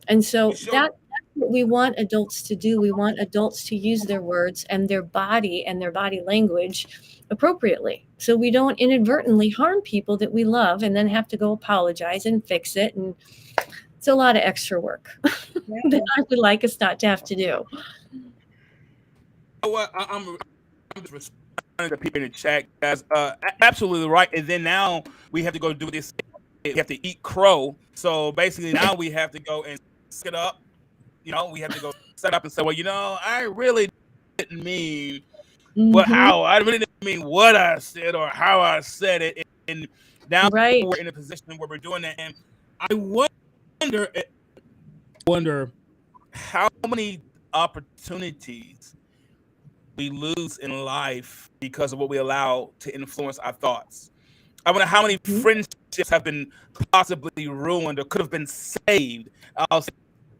[SPEAKER 4] And so that's what we want adults to do. We want adults to use their words and their body language appropriately, so we don't inadvertently harm people that we love and then have to go apologize and fix it. And it's a lot of extra work that I would like us not to have to do.
[SPEAKER 1] You know what? I'm just responding to people in the chat, guys. Absolutely right. And then now we have to go do this. We have to eat crow. So basically now we have to go and sit up. You know, we have to go set up and say, well, you know, I really didn't mean how I really didn't mean what I said or how I said it. And now we're in a position where we're doing that. And I wonder how many opportunities we lose in life because of what we allow to influence our thoughts. I wonder how many friendships have been possibly ruined or could have been saved. I'll say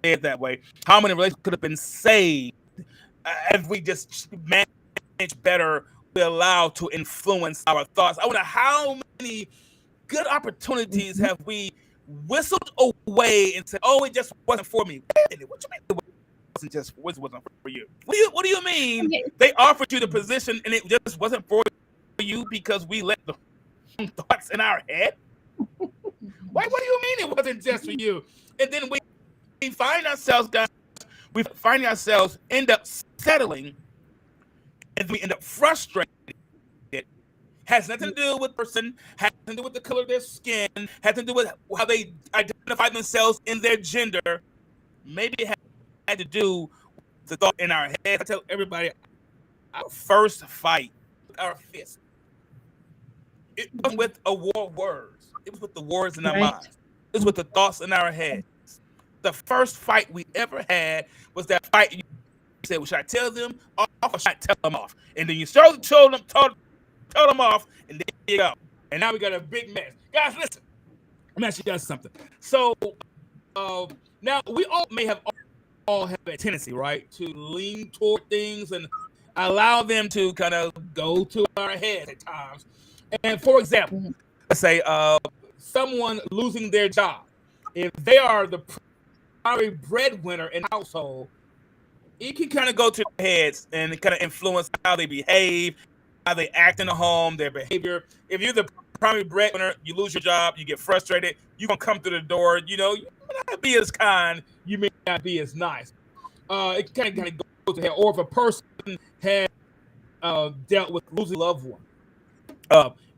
[SPEAKER 1] it that way. How many relationships could have been saved if we just manage better, we allow to influence our thoughts. I wonder how many good opportunities have we whistled away and said, "Oh, it just wasn't for me." What do you mean it wasn't for you? What do you mean they offered you the position and it just wasn't for you because we let the thoughts in our head? What do you mean it wasn't just for you? And then we find ourselves, guys, end up settling, and we end up frustrated. It has nothing to do with person, has nothing to do with the color of their skin, has nothing to do with how they identify themselves in their gender. Maybe it had to do with the thought in our head. I tell everybody, our first fight with our fist, it wasn't with a war of words. It was with the words in our minds. It was with the thoughts in our heads. The first fight we ever had was that fight. You said, well, should I tell them off or should I tell them off? And then you told them off, and there you go. And now we got a big mess. Guys, listen. I'm actually doing something. So now we all may have a tendency, right, to lean toward things and allow them to kind of go to our heads at times. And for example, let's say someone losing their job. If they are the primary breadwinner in the household, it can kind of go to their heads and kind of influence how they behave, how they act in the home, their behavior. If you're the primary breadwinner, you lose your job, you get frustrated, you're going to come through the door, you know, you may not be as kind, you may not be as nice. It kind of goes to head. Or if a person has dealt with losing a loved one,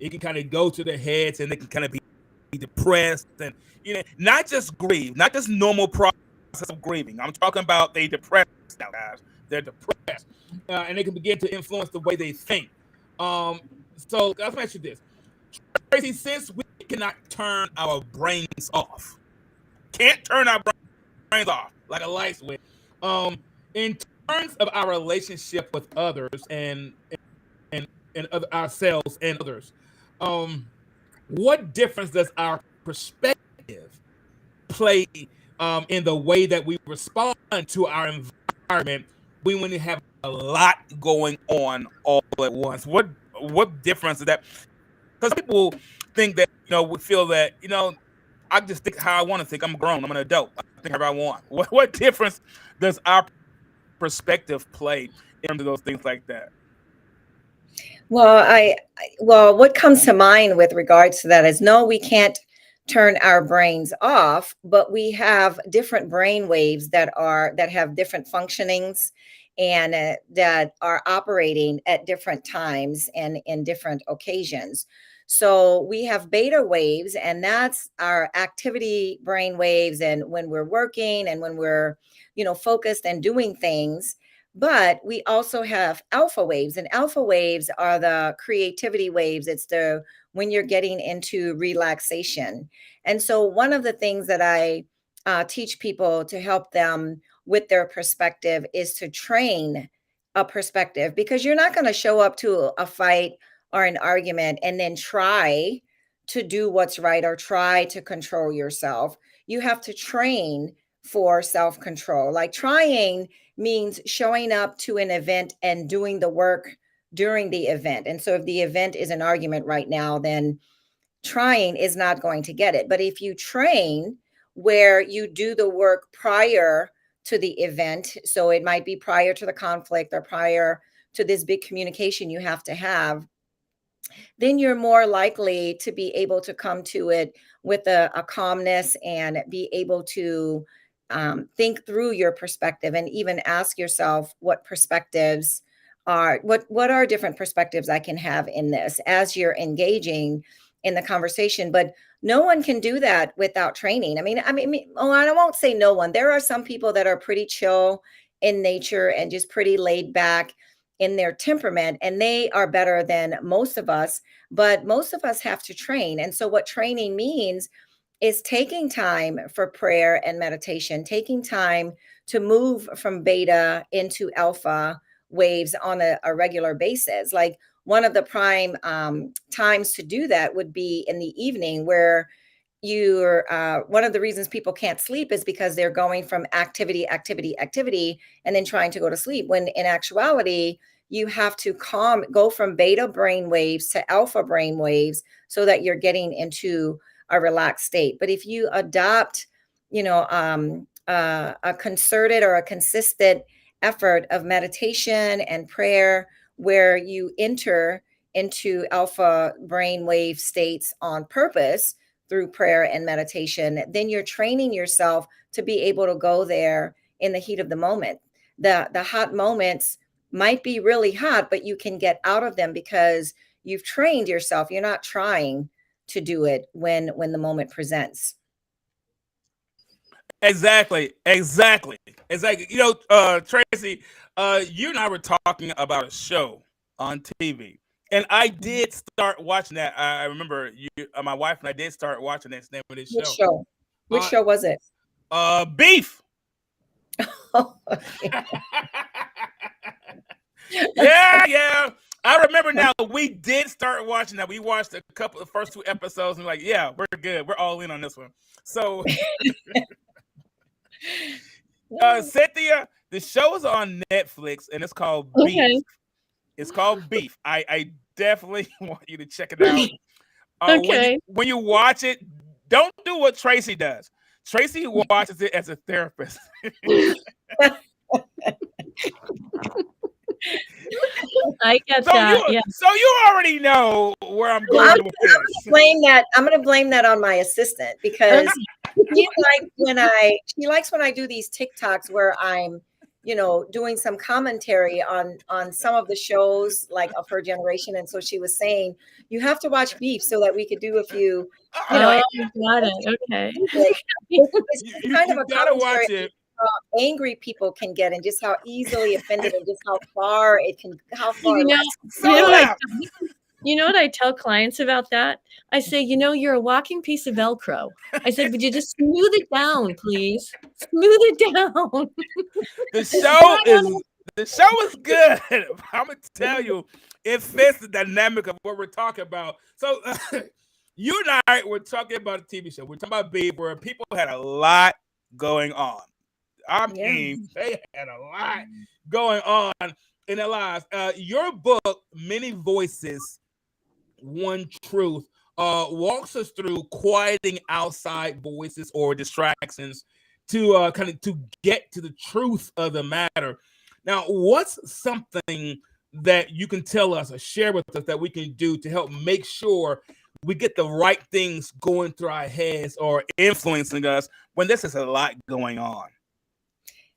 [SPEAKER 1] it can kind of go to their heads and they can kind of be depressed and, you know, not just grieve, not just normal process of grieving. I'm talking about they depressed now, guys. They're depressed, and they can begin to influence the way they think. So let's mention this, Tracy. Since we cannot turn our brains off, can't turn our brains off like a light switch. In terms of our relationship with others and ourselves and others, what difference does our perspective play in the way that we respond to our environment when we have a lot going on all at once? What difference is that? Because people think that, you know, we feel that, you know, I just think how I want to think. I'm grown. I'm an adult. I think how I want. What difference does our perspective play in terms of those things like that?
[SPEAKER 3] Well, what comes to mind with regards to that is, no, we can't turn our brains off, but we have different brain waves that have different functionings and that are operating at different times and in different occasions. So we have beta waves, and that's our activity brain waves, and when we're working and when we're, you know, focused and doing things. But we also have alpha waves, and alpha waves are the creativity waves. It's when you're getting into relaxation. And so one of the things that I teach people to help them with their perspective is to train a perspective, because you're not going to show up to a fight or an argument and then try to do what's right or try to control yourself. You have to train for self-control. Like, trying means showing up to an event and doing the work during the event. And so if the event is an argument right now, then trying is not going to get it. But if you train where you do the work prior to the event. So it might be prior to the conflict or prior to this big communication you have to have. Then you're more likely to be able to come to it with a calmness and be able to think through your perspective and even ask yourself what perspectives are, what are different perspectives I can have in this as you're engaging in the conversation. But no one can do that without training. I mean, I won't say no one. There are some people that are pretty chill in nature and just pretty laid back in their temperament, and they are better than most of us, but most of us have to train. And so what training means is taking time for prayer and meditation, taking time to move from beta into alpha waves on a regular basis. Like one of the prime times to do that would be in the evening, where you're one of the reasons people can't sleep is because they're going from activity, and then trying to go to sleep, when in actuality, you have to go from beta brain waves to alpha brain waves so that you're getting into a relaxed state. But if you adopt, a concerted or a consistent effort of meditation and prayer, where you enter into alpha brain wave states on purpose through prayer and meditation, then you're training yourself to be able to go there in the heat of the moment. The hot moments might be really hot, but you can get out of them because you've trained yourself. You're not trying to do it when the moment presents.
[SPEAKER 1] Exactly. Tracy, you and I were talking about a show on TV, and I did start watching that. I remember my wife and I did start watching that. Name of this
[SPEAKER 3] Which show? Which show was it?
[SPEAKER 1] Beef. Yeah. I remember now. We did start watching that. We watched the first 2 episodes, and like, yeah, we're good. We're all in on this one. So, Cinthia, the show is on Netflix, and it's called Beef.
[SPEAKER 4] Okay.
[SPEAKER 1] It's called Beef. I definitely want you to check it out.
[SPEAKER 4] Okay.
[SPEAKER 1] When you watch it, don't do what Tracy does. Tracy watches it as a therapist.
[SPEAKER 4] I get that.
[SPEAKER 1] So you already know where I'm going with this.
[SPEAKER 3] I'm going to blame that on my assistant, because she likes when I do these TikToks where I'm, doing some commentary on some of the shows like of her generation. And so she was saying, you have to watch Beef so that we could do a few,
[SPEAKER 4] got it. Okay.
[SPEAKER 3] It's kind of a
[SPEAKER 1] gotta watch it.
[SPEAKER 3] How angry people can get and just how easily offended and just how far it can,
[SPEAKER 4] You know what I tell clients about that? I say, you're a walking piece of Velcro. I said, would you just smooth it down, please? Smooth it down.
[SPEAKER 1] The show is good. I'm gonna tell you, it fits the dynamic of what we're talking about. So you and I were talking about a TV show. We're talking about Beef, where people had a lot going on. They had a lot going on in their lives. Your book, Many Voices, One Truth, walks us through quieting outside voices or distractions to to get to the truth of the matter. Now, what's something that you can tell us or share with us that we can do to help make sure we get the right things going through our heads or influencing us when this is a lot going on?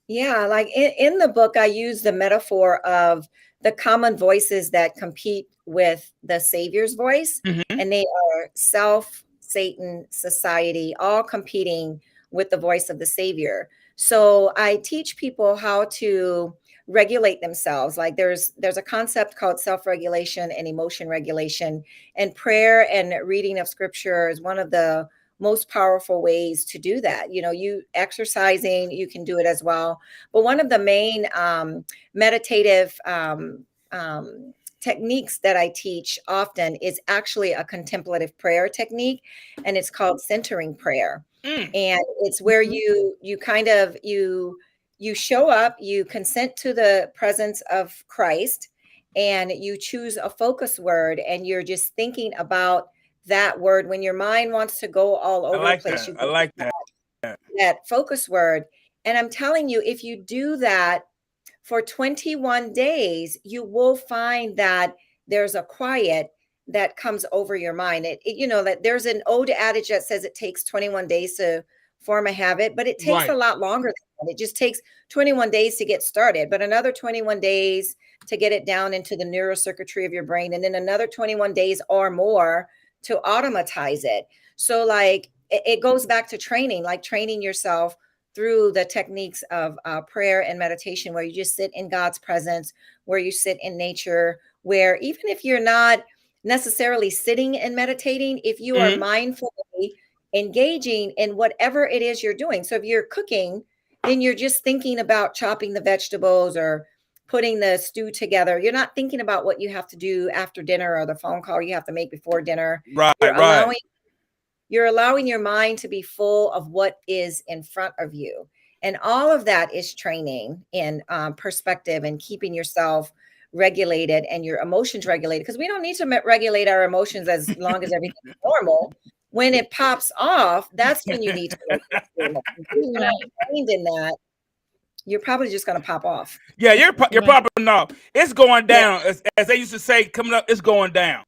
[SPEAKER 3] Yeah, like in the book, I use the metaphor of the common voices that compete with the Savior's voice.
[SPEAKER 1] Mm-hmm.
[SPEAKER 3] And they are self, Satan, society, all competing with the voice of the Savior. So I teach people how to regulate themselves. Like there's a concept called self-regulation and emotion regulation, and prayer and reading of scripture is one of the most powerful ways to do that. You exercising, you can do it as well. But one of the main meditative techniques that I teach often is actually a contemplative prayer technique, and it's called centering prayer. And it's where you show up, you consent to the presence of Christ, and you choose a focus word, and you're just thinking about that word. When your mind wants to go all over the place,
[SPEAKER 1] I like that
[SPEAKER 3] focus word, And I'm telling you, if you do that for 21 days, you will find that there's a quiet that comes over your mind. That there's an old adage that says it takes 21 days to form a habit, but it takes
[SPEAKER 1] Right.
[SPEAKER 3] a lot longer than that. It just takes 21 days to get started, but another 21 days to get it down into the neurocircuitry of your brain, and then another 21 days or more to automatize it. So like it goes back to training, like training yourself through the techniques of prayer and meditation, where you just sit in God's presence, where you sit in nature, where even if you're not necessarily sitting and meditating, if you are mindfully engaging in whatever it is you're doing. So if you're cooking, then you're just thinking about chopping the vegetables or putting the stew together. You're not thinking about what you have to do after dinner or the phone call you have to make before dinner. You're allowing your mind to be full of what is in front of you. And all of that is training in perspective and keeping yourself regulated and your emotions regulated, because we don't need to regulate our emotions as long as everything is normal. When it pops off, that's when you need to regulate your emotions. If you're not trained in that, you're probably just going to pop off.
[SPEAKER 1] Yeah, you're popping off. It's going down. Yeah. As they used to say, coming up, it's going down.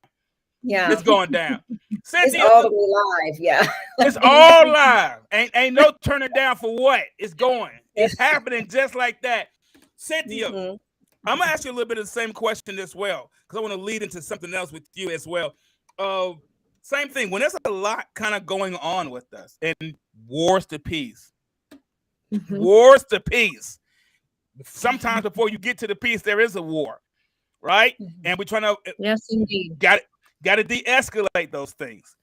[SPEAKER 3] Yeah.
[SPEAKER 1] It's going down.
[SPEAKER 3] Cinthia, it's all the way live. Yeah.
[SPEAKER 1] It's all live. Ain't no turning down for what. It's going. It's happening just like that. Cinthia, I'm going to ask you a little bit of the same question as well, because I want to lead into something else with you as well. Same thing. When there's a lot kind of going on with us, and wars to peace. Wars to peace. Sometimes before you get to the peace, there is a war, right? And we're trying to
[SPEAKER 4] yes, indeed.
[SPEAKER 1] Got to de-escalate those things.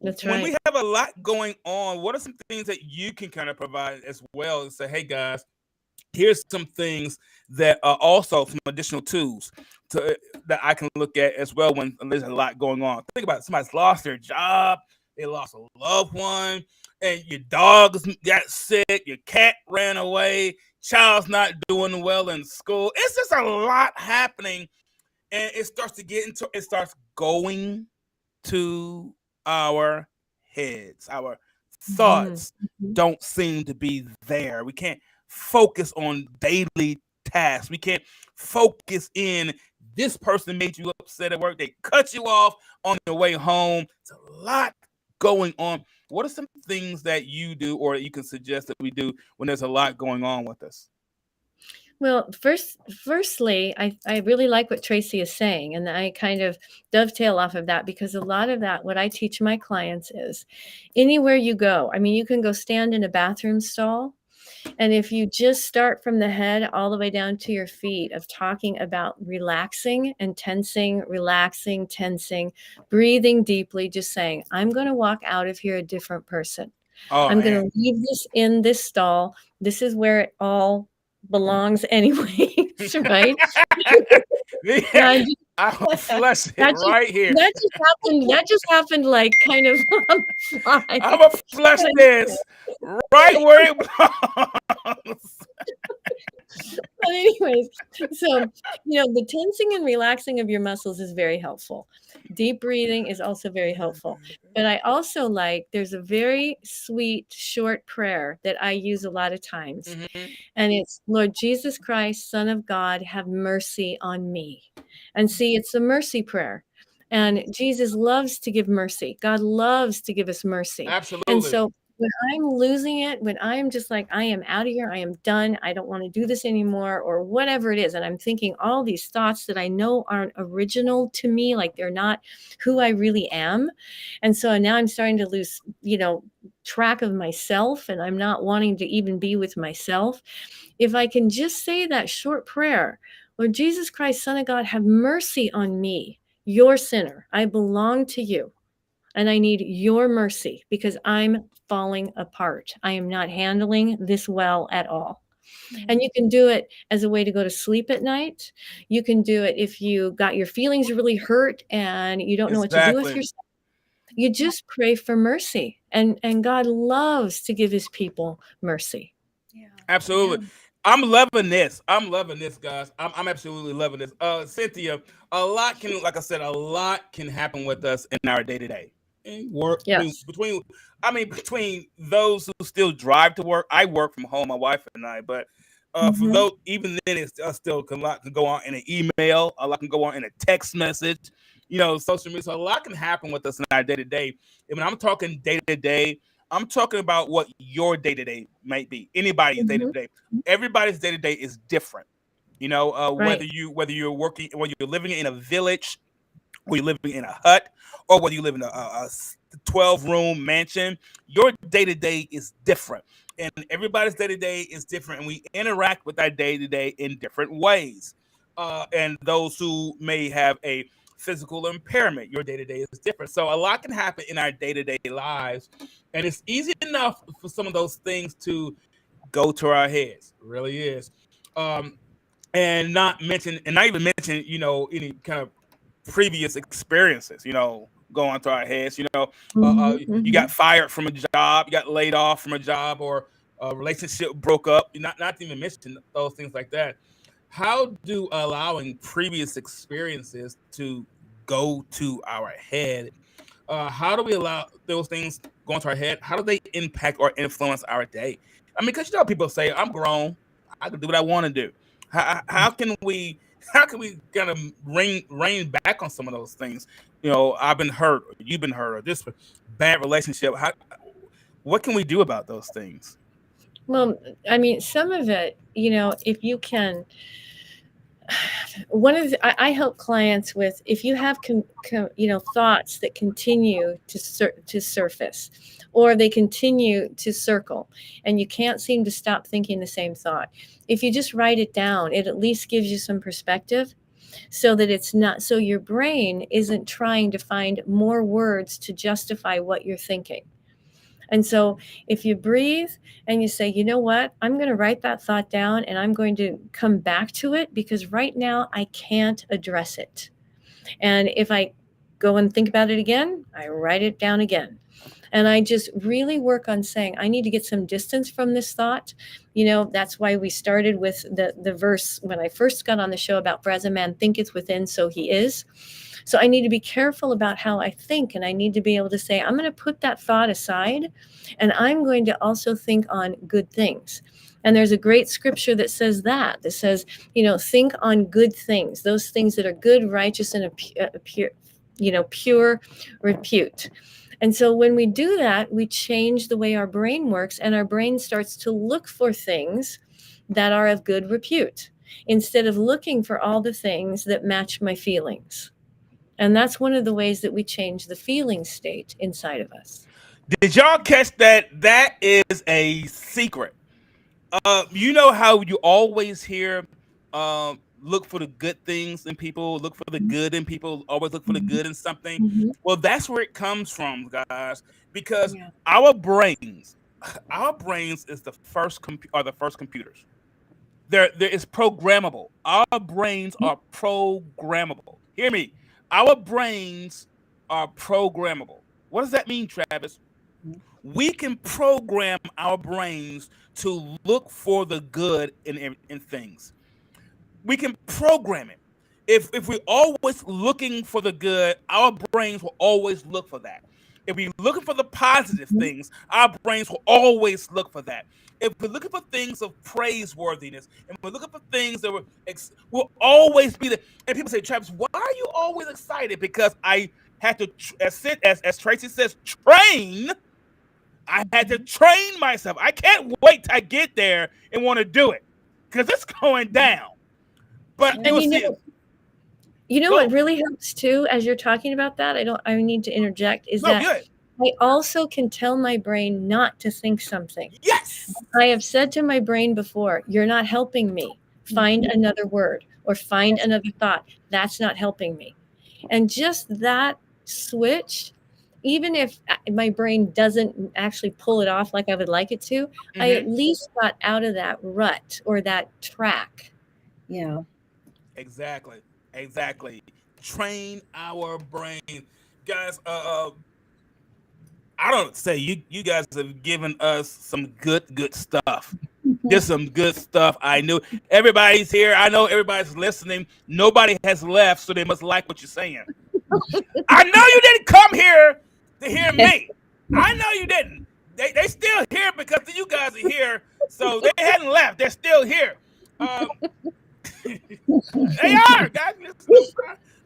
[SPEAKER 4] That's right.
[SPEAKER 1] When we have a lot going on, what are some things that you can kind of provide as well and say, hey guys, here's some things that are also some additional tools that I can look at as well when there's a lot going on. Think about it. Somebody's lost their job, they lost a loved one, and your dog got sick, your cat ran away, child's not doing well in school. It's just a lot happening, and it starts going to our heads. Our thoughts don't seem to be there. We can't focus on daily tasks. We can't focus in. This person made you upset at work. They cut you off on your way home. It's a lot going on. What are some things that you do or you can suggest that we do when there's a lot going on with us?
[SPEAKER 4] Well, firstly, I really like what Tracy is saying, and I kind of dovetail off of that, because a lot of that, what I teach my clients is anywhere you go. I mean, you can go stand in a bathroom stall, and if you just start from the head all the way down to your feet of talking about relaxing and tensing, relaxing, tensing, breathing deeply, just saying, I'm going to walk out of here a different person. I'm going to leave this in this stall. This is where it all belongs anyway, right?
[SPEAKER 1] Yeah, I'll flush it right here.
[SPEAKER 4] That just happened like kind of on the fly.
[SPEAKER 1] I'm going to flush this right where it belongs.
[SPEAKER 4] But anyways, so, the tensing and relaxing of your muscles is very helpful. Deep breathing is also very helpful. But I also there's a very sweet, short prayer that I use a lot of times. And it's, Lord Jesus Christ, Son of God, have mercy on me. And see, it's a mercy prayer. And Jesus loves to give mercy. God loves to give us mercy.
[SPEAKER 1] Absolutely.
[SPEAKER 4] And so when I'm losing it, when I'm just like, I am out of here, I am done, I don't want to do this anymore, or whatever it is, and I'm thinking all these thoughts that I know aren't original to me, like they're not who I really am. And so now I'm starting to lose, track of myself, and I'm not wanting to even be with myself. If I can just say that short prayer, Lord Jesus Christ, Son of God, have mercy on me, your sinner. I belong to you. And I need your mercy because I'm falling apart. I am not handling this well at all. And you can do it as a way to go to sleep at night. You can do it if you got your feelings really hurt and you don't know what to do with yourself. You just pray for mercy. And God loves to give his people mercy.
[SPEAKER 3] Yeah.
[SPEAKER 1] Absolutely. Yeah. I'm loving this, guys. I'm absolutely loving this. Cinthia, a lot can happen with us in our day-to-day. Work
[SPEAKER 4] Yes.
[SPEAKER 1] between those who still drive to work. I work from home, my wife and I, but for those, even then, it's still a lot can go on in an email, a lot can go on in a text message, social media. So a lot can happen with us in our day to day. And when I'm talking day to day, I'm talking about what your day to day might be. Anybody's day to day, everybody's day to day is different.
[SPEAKER 4] Right.
[SPEAKER 1] Whether you're working, whether you're living in a village, or you're living in a hut, or whether you live in a 12-room mansion, your day to day is different. And everybody's day to day is different. And we interact with our day to day in different ways. And those who may have a physical impairment, your day to day is different. So a lot can happen in our day to day lives. And it's easy enough for some of those things to go to our heads. It really is. And not even mention, any kind of previous experiences, going through our heads. You got fired from a job, you got laid off from a job, or a relationship broke up. Not to even mention those things like that. How do allowing previous experiences to go to our head? How do we allow those things going to our head? How do they impact or influence our day? I mean, because people say, "I'm grown, I can do what I want to do." How can we kind of rein back on some of those things? I've been hurt, or you've been hurt, or this bad relationship. What can we do about those things?
[SPEAKER 4] Well, I mean, some of it, if you can, I help clients with, if you have thoughts that continue to surface, or they continue to circle, and you can't seem to stop thinking the same thought. If you just write it down, it at least gives you some perspective, so that it's not, so your brain isn't trying to find more words to justify what you're thinking. And so if you breathe and you say, you know what, I'm going to write that thought down, and I'm going to come back to it, because right now I can't address it. And if I go and think about it again, I write it down again. And I just really work on saying, I need to get some distance from this thought. That's why we started with the verse when I first got on the show about, for as a man thinketh within, so he is. So I need to be careful about how I think, and I need to be able to say, I'm going to put that thought aside, and I'm going to also think on good things. And there's a great scripture that says, think on good things, those things that are good, righteous, and pure repute. And so when we do that, we change the way our brain works, and our brain starts to look for things that are of good repute, instead of looking for all the things that match my feelings. And that's one of the ways that we change the feeling state inside of us.
[SPEAKER 1] Did y'all catch that? That is a secret. You know how you always hear, look for the good things in people, look for the good in people, always look for the good in something. Well, that's where it comes from, guys, because our brains is the first computers. There is programmable. Our brains are programmable. Hear me. Our brains are programmable. What does that mean, Travis? We can program our brains to look for the good in things. We can program it. If we're always looking for the good, our brains will always look for that. If we're looking for the positive things, our brains will always look for that. If we're looking for things of praiseworthiness, and we're looking for things that will always be there. And people say, Travis, why are you always excited? Because I had to, as Tracy says, train. I had to train myself. I can't wait till I get there and want to do it, because it's going down. But
[SPEAKER 4] what really helps too, as you're talking about that, I need to interject, is that good. I also can tell my brain not to think something.
[SPEAKER 1] Yes.
[SPEAKER 4] I have said to my brain before, you're not helping me. Find another word, or find another thought. That's not helping me. And just that switch, even if my brain doesn't actually pull it off like I would like it to, I at least got out of that rut or that track.
[SPEAKER 3] Yeah.
[SPEAKER 1] Exactly. Train our brain. Guys, I don't say you guys have given us some good stuff. Just some good stuff. I knew everybody's here. I know everybody's listening. Nobody has left, so they must like what you're saying. I know you didn't come here to hear me. I know you didn't. They still here because you guys are here. So they hadn't left. They're still here. They are, guys.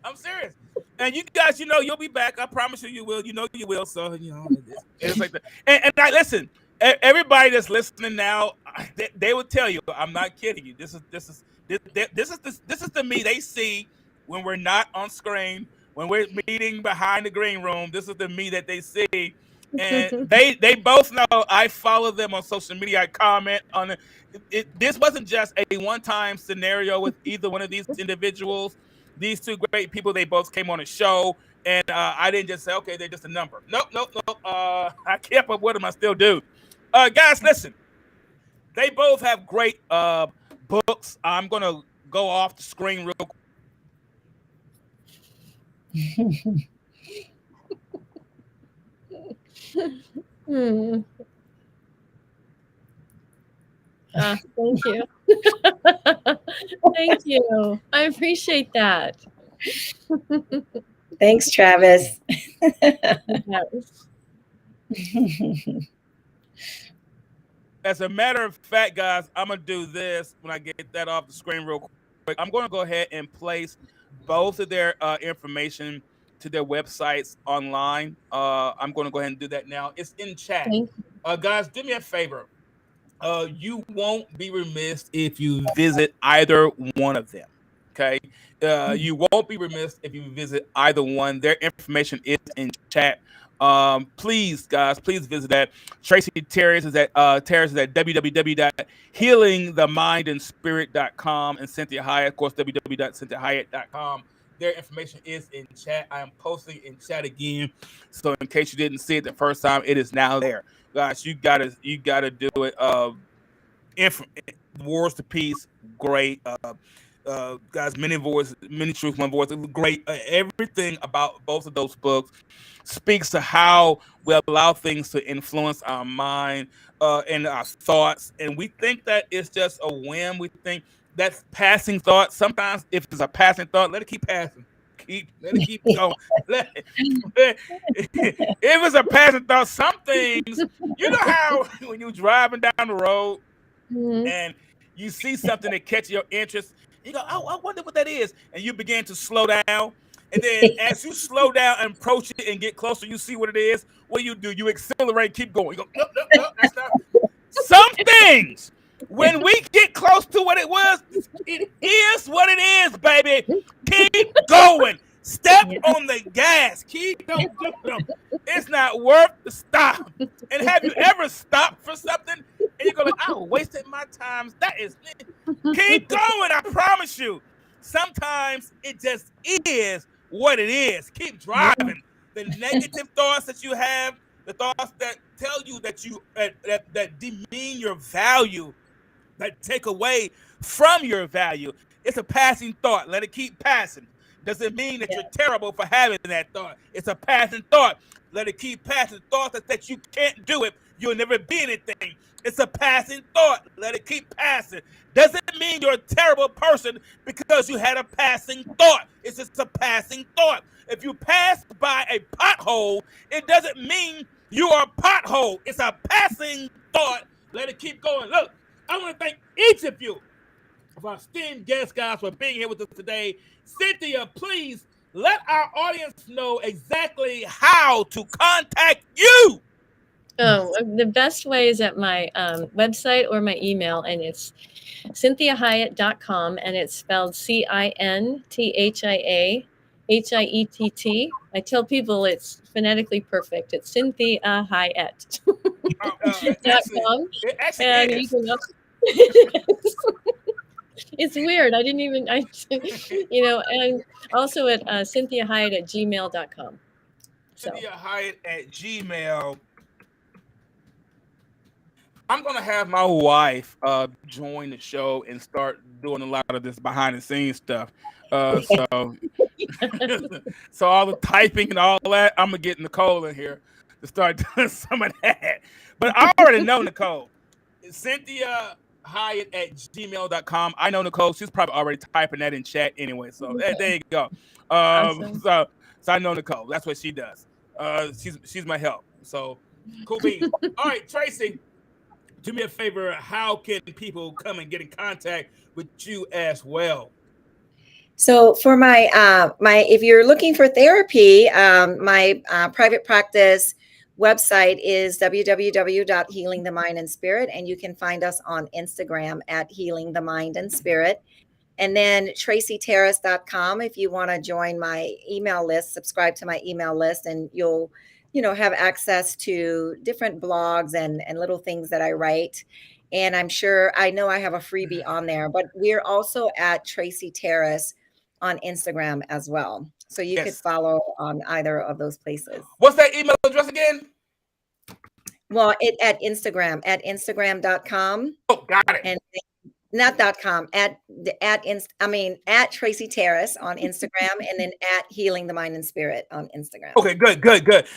[SPEAKER 1] I'm serious. And you guys, you'll be back. I promise you will. You will. So, it's like that. And I listen, everybody that's listening now, they will tell you, I'm not kidding you. This is the me they see when we're not on screen, when we're meeting behind the green room. This is the me that they see. And they both know I follow them on social media. I comment on it. This wasn't just a one-time scenario with either one of these individuals. These two great people, they both came on a show, and I didn't just say, okay, they're just a number. Nope. I kept up with them. I still do. Guys, listen. They both have great books. I'm going to go off the screen real quick.
[SPEAKER 4] Thank you. Thank you. I appreciate that.
[SPEAKER 3] Thanks, Travis.
[SPEAKER 1] As a matter of fact, guys, I'm going to do this when I get that off the screen real quick. I'm going to go ahead and place both of their information to their websites online. I'm going to go ahead and do that now. It's in chat. Guys, do me a favor. You won't be remiss if you visit either one of them. Okay. You won't be remiss if you visit either one. Their information is in chat. Please, guys, please visit that. Tracy Taris is at www.healingthemindandspirit.com, and Cinthia Hiett, of course, www.CinthiaHiett.com. Their information is in chat. I am posting in chat again, so in case you didn't see it the first time, it is now there. Guys, you gotta do it. Wars to Peace, great. Guys, many voices, many truths, one voice. Great. Everything about both of those books speaks to how we allow things to influence our mind and our thoughts. And we think that it's just a whim. We think that's passing thought. Sometimes if it's a passing thought, let it keep passing. Let it keep going. If it's a passing thought, some things, you know how when you're driving down the road and you see something that catches your interest, you go, oh, I wonder what that is. And you begin to slow down. And then as you slow down and approach it and get closer, you see what it is. What do? You accelerate, keep going. You go, no, that's not. Some things, when we get close to what it was, it is what it is, baby. Keep going. Step on the gas. Keep going. It's not worth the stop. And have you ever stopped for something and you go like, I wasted my time? That is it. Keep going. I promise you. Sometimes it just is what it is. Keep driving. The negative thoughts that you have, the thoughts that tell you that you that demean your value, that take away from your value, it's a passing thought. Let it keep passing. Doesn't mean that you're terrible for having that thought. It's a passing thought. Let it keep passing. Thought that you can't do it, you'll never be anything. It's a passing thought. Let it keep passing. Doesn't mean you're a terrible person because you had a passing thought. It's just a passing thought. If you pass by a pothole, it doesn't mean you are a pothole. It's a passing thought. Let it keep going. Look, I want to thank each of you, of our esteemed guests, guys, for being here with us today. Cinthia, please let our audience know exactly how to contact you.
[SPEAKER 4] Oh, the best way is at my website or my email, and it's CinthiaHiett.com, and it's spelled CINTHIAHIETT. I tell people it's phonetically perfect. It's Cinthia Hiett. .com.
[SPEAKER 1] It actually
[SPEAKER 4] and
[SPEAKER 1] is.
[SPEAKER 4] You can it's weird. I didn't even, and also at CinthiaHiett@gmail.com. So.
[SPEAKER 1] Cinthia Hiett at Gmail. I'm going to have my wife join the show and start doing a lot of this behind the scenes stuff. So all the typing and all that, I'm going to get Nicole in here to start doing some of that. But I already know Nicole. Cinthia Hiett at gmail.com. I know Nicole. She's probably already typing that in chat anyway. So there you go.
[SPEAKER 4] Awesome.
[SPEAKER 1] So I know Nicole. That's what she does. She's my help. So cool beans. All right, Tracy, do me a favor. How can people come and get in contact with you as well?
[SPEAKER 3] So for my if you're looking for therapy, my private practice website is www.healingthemindandspirit, and you can find us on Instagram at Healing the Mind and Spirit. And then tracytaris.com if you want to join my email list, subscribe to my email list, and you'll have access to different blogs and little things that I write. And I know I have a freebie on there, but we're also at Tracy Taris on Instagram as well. So you could follow on either of those places.
[SPEAKER 1] What's that email address again?
[SPEAKER 3] Well, at instagram.com.
[SPEAKER 1] Oh, got it.
[SPEAKER 3] And not .com, at Tracy Taris on Instagram, and then at Healing the Mind and Spirit on Instagram.
[SPEAKER 1] Okay, good.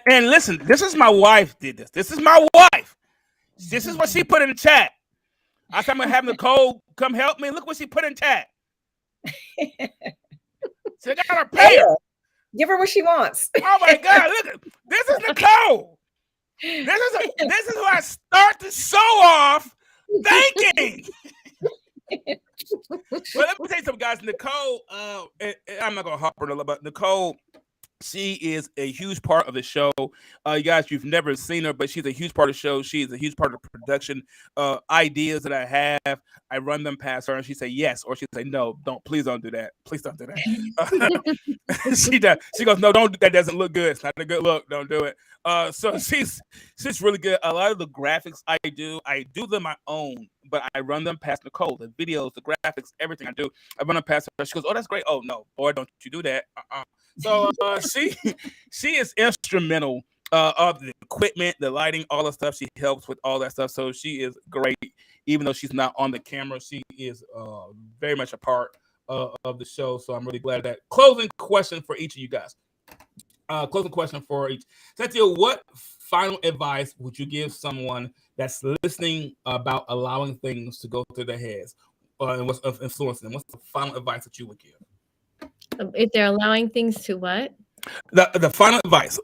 [SPEAKER 1] And listen, this is my wife did this. This is my wife. This is what she put in the chat. I said I'm gonna have Nicole come help me. Look what she put in chat. So I gotta pay her.
[SPEAKER 3] Give her what she wants.
[SPEAKER 1] Oh my God! Look, this is Nicole. This is who I start the show off thanking. Well, let me tell you something, guys. Nicole, I'm not gonna hop on a little, but Nicole, she is a huge part of the show. You guys, you've never seen her, but she's a huge part of the show. She is a huge part of the production. Ideas that I have, I run them past her, and she say yes, or she say no. Please don't do that. Please don't do that. She does. She goes, no, don't. That doesn't look good. It's not a good look. Don't do it. So she's really good. A lot of the graphics I do them my own, but I run them past Nicole. The videos, the graphics, everything I do, I run them past her. She goes, oh, that's great. Oh no, boy, don't you do that. So she is instrumental of the equipment, the lighting, all the stuff. She helps with all that stuff. So she is great, even though she's not on the camera. She is very much a part of the show. So I'm really glad of that. Closing question for each of you guys. Closing question for each. Cinthia, what final advice would you give someone that's listening about allowing things to go through their heads and what's influencing them? What's the final advice that you would give?
[SPEAKER 4] If they're allowing things to what?
[SPEAKER 1] The final advice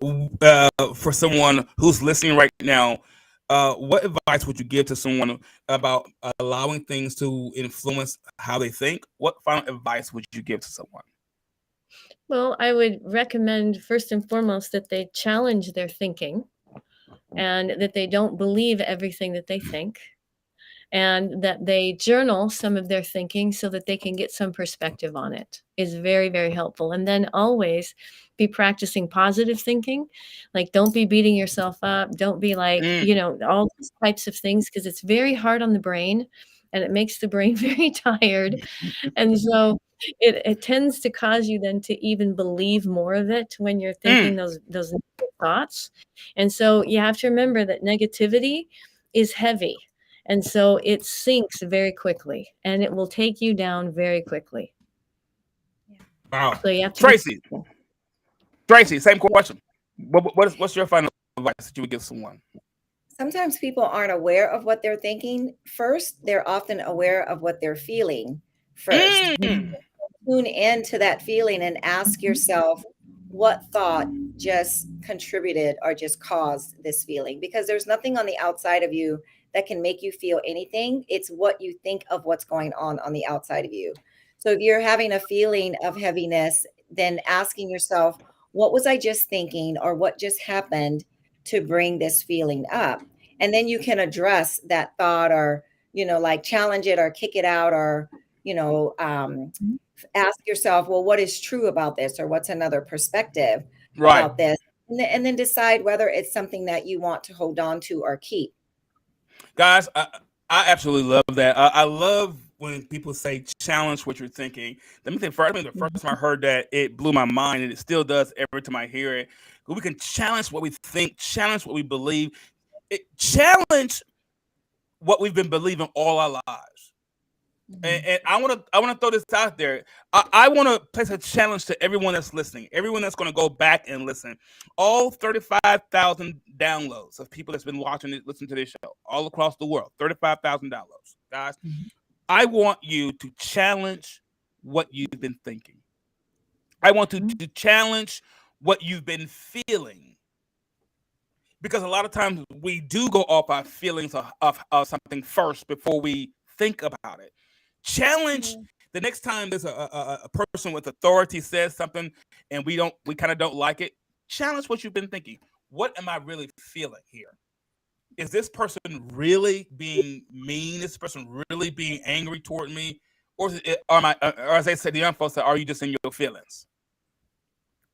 [SPEAKER 1] for someone who's listening right now, what advice would you give to someone about allowing things to influence how they think? What final advice would you give to someone?
[SPEAKER 4] Well, I would recommend first and foremost that they challenge their thinking and that they don't believe everything that they think, and that they journal some of their thinking so that they can get some perspective on it is very, very helpful. And then always be practicing positive thinking. Like, don't be beating yourself up. Don't be like, all these types of things, because it's very hard on the brain and it makes the brain very tired. And so it tends to cause you then to even believe more of it when you're thinking those negative thoughts. And so you have to remember that negativity is heavy. And so it sinks very quickly, and it will take you down very quickly.
[SPEAKER 1] Wow.
[SPEAKER 4] So you have to
[SPEAKER 1] Tracy, same question. What's your final advice that you would give someone?
[SPEAKER 3] Sometimes people aren't aware of what they're thinking first. They're often aware of what they're feeling first. Tune into that feeling and ask yourself, what thought just contributed or just caused this feeling? Because there's nothing on the outside of you that can make you feel anything. It's what you think of what's going on the outside of you. So if you're having a feeling of heaviness, then asking yourself, what was I just thinking, or what just happened to bring this feeling up? And then you can address that thought, or, like challenge it or kick it out, or, ask yourself, well, what is true about this, or what's another perspective about this? And then decide whether it's something that you want to hold on to or keep.
[SPEAKER 1] Guys, I absolutely love that. I love when people say challenge what you're thinking. Let me think first. The first time I heard that, it blew my mind, and it still does every time I hear it. But we can challenge what we think, challenge what we believe, challenge what we've been believing all our lives. And I want to throw this out there. I want to place a challenge to everyone that's listening, everyone that's going to go back and listen. All 35,000 downloads of people that's been watching it, listening to this show all across the world. 35,000 downloads, guys. I want you to challenge what you've been thinking. I want to challenge what you've been feeling. Because a lot of times we do go off our feelings of something first before we think about it. Challenge the next time there's a person with authority says something and we kind of don't like it. Challenge what you've been thinking. What am I really feeling here? Is this person really being mean? Is this person really being angry toward me? Or as they said, the young folks say, are you just in your feelings?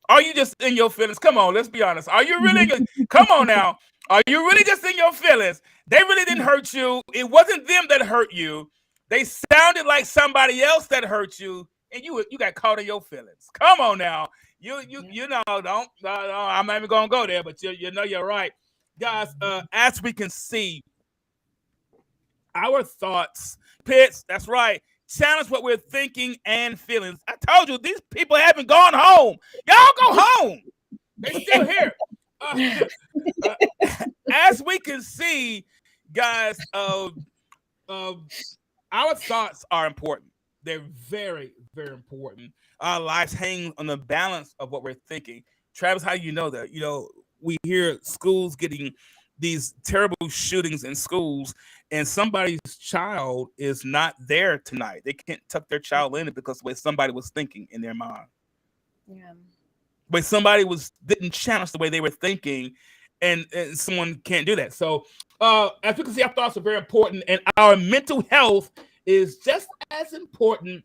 [SPEAKER 1] Are you just in your feelings? Come on, let's be honest. Are you really? Come on now. Are you really just in your feelings? They really didn't hurt you. It wasn't them that hurt you. They sounded like somebody else that hurt you, and you got caught in your feelings. Come on now. You know, I'm not even gonna go there, but you know you're right, guys. As we can see, our thoughts, Pitts. That's right. Challenge what we're thinking and feelings. I told you these people haven't gone home. Y'all go home. They're still here. As we can see, guys, our thoughts are important. They're very, very important. Our lives hang on the balance of what we're thinking. Travis, how do you know that? You know, we hear schools getting these terrible shootings in schools, and somebody's child is not there tonight. They can't tuck their child in because the way somebody was thinking in their mind.
[SPEAKER 3] Yeah.
[SPEAKER 1] But somebody didn't challenge the way they were thinking, and someone can't do that. So as we can see, our thoughts are very important, and our mental health is just as important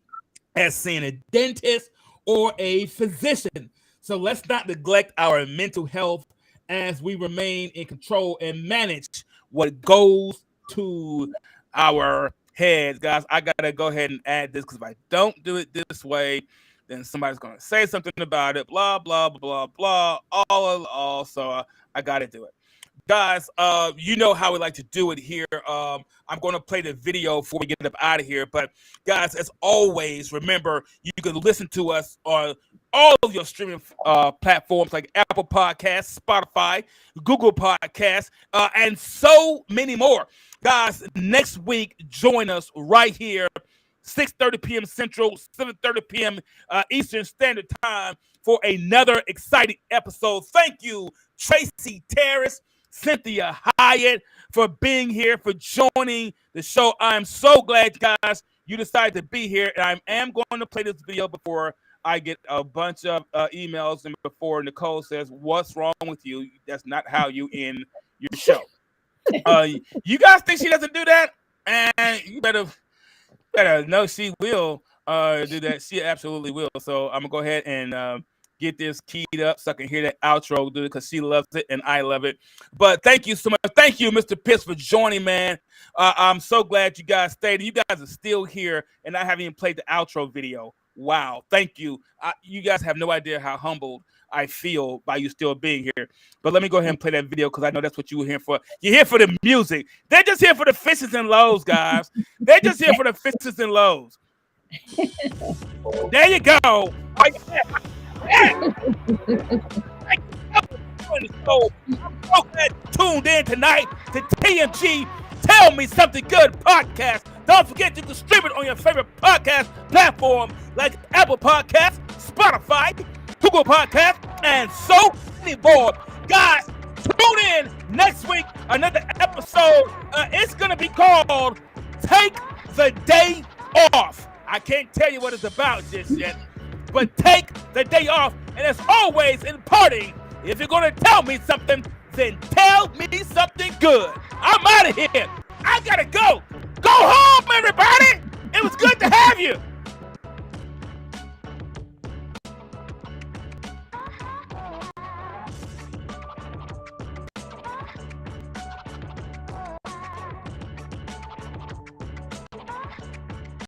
[SPEAKER 1] as seeing a dentist or a physician. So let's not neglect our mental health as we remain in control and manage what goes to our heads. Guys, I got to go ahead and add this, because if I don't do it this way, then somebody's going to say something about it, blah, blah, blah, blah, all. So I got to do it. Guys, you know how we like to do it here. I'm going to play the video before we get up out of here. But, guys, as always, remember, you can listen to us on all of your streaming platforms like Apple Podcasts, Spotify, Google Podcasts, and so many more. Guys, next week, join us right here, 6:30 p.m. Central, 7:30 p.m. Eastern Standard Time for another exciting episode. Thank you, Tracy Taris, Cinthia Hiett, for being here, for joining the show. I'm so glad, guys, you decided to be here. And I am going to play this video before I get a bunch of emails and before Nicole says, what's wrong with you? That's not how you end your show. You guys think she doesn't do that? And you better know she will do that. She absolutely will. So I'm going to go ahead and get this keyed up so I can hear that outro, dude, because she loves it and I love it. But thank you so much. Thank you, Mr. Pitts, for joining, man. I'm so glad you guys stayed. You guys are still here, and I haven't even played the outro video. Wow. Thank you. You guys have no idea how humbled I feel by you still being here. But let me go ahead and play that video, because I know that's what you were here for. You're here for the music. They're just here for the fishes and lows, guys. They're just here for the fishes and lows. There you go. So I'm so glad you tuned in tonight to TMG Tell Me Something Good podcast. Don't forget you can stream it on your favorite podcast platform like Apple Podcasts, Spotify, Google Podcasts, and so many more. Guys, tune in next week, another episode. It's going to be called Take the Day Off. I can't tell you what it's about just yet, but take the day off. And as always in party, if you're going to tell me something, then tell me something good. I'm out of here. I got to go. Go home, everybody. It was good to have you.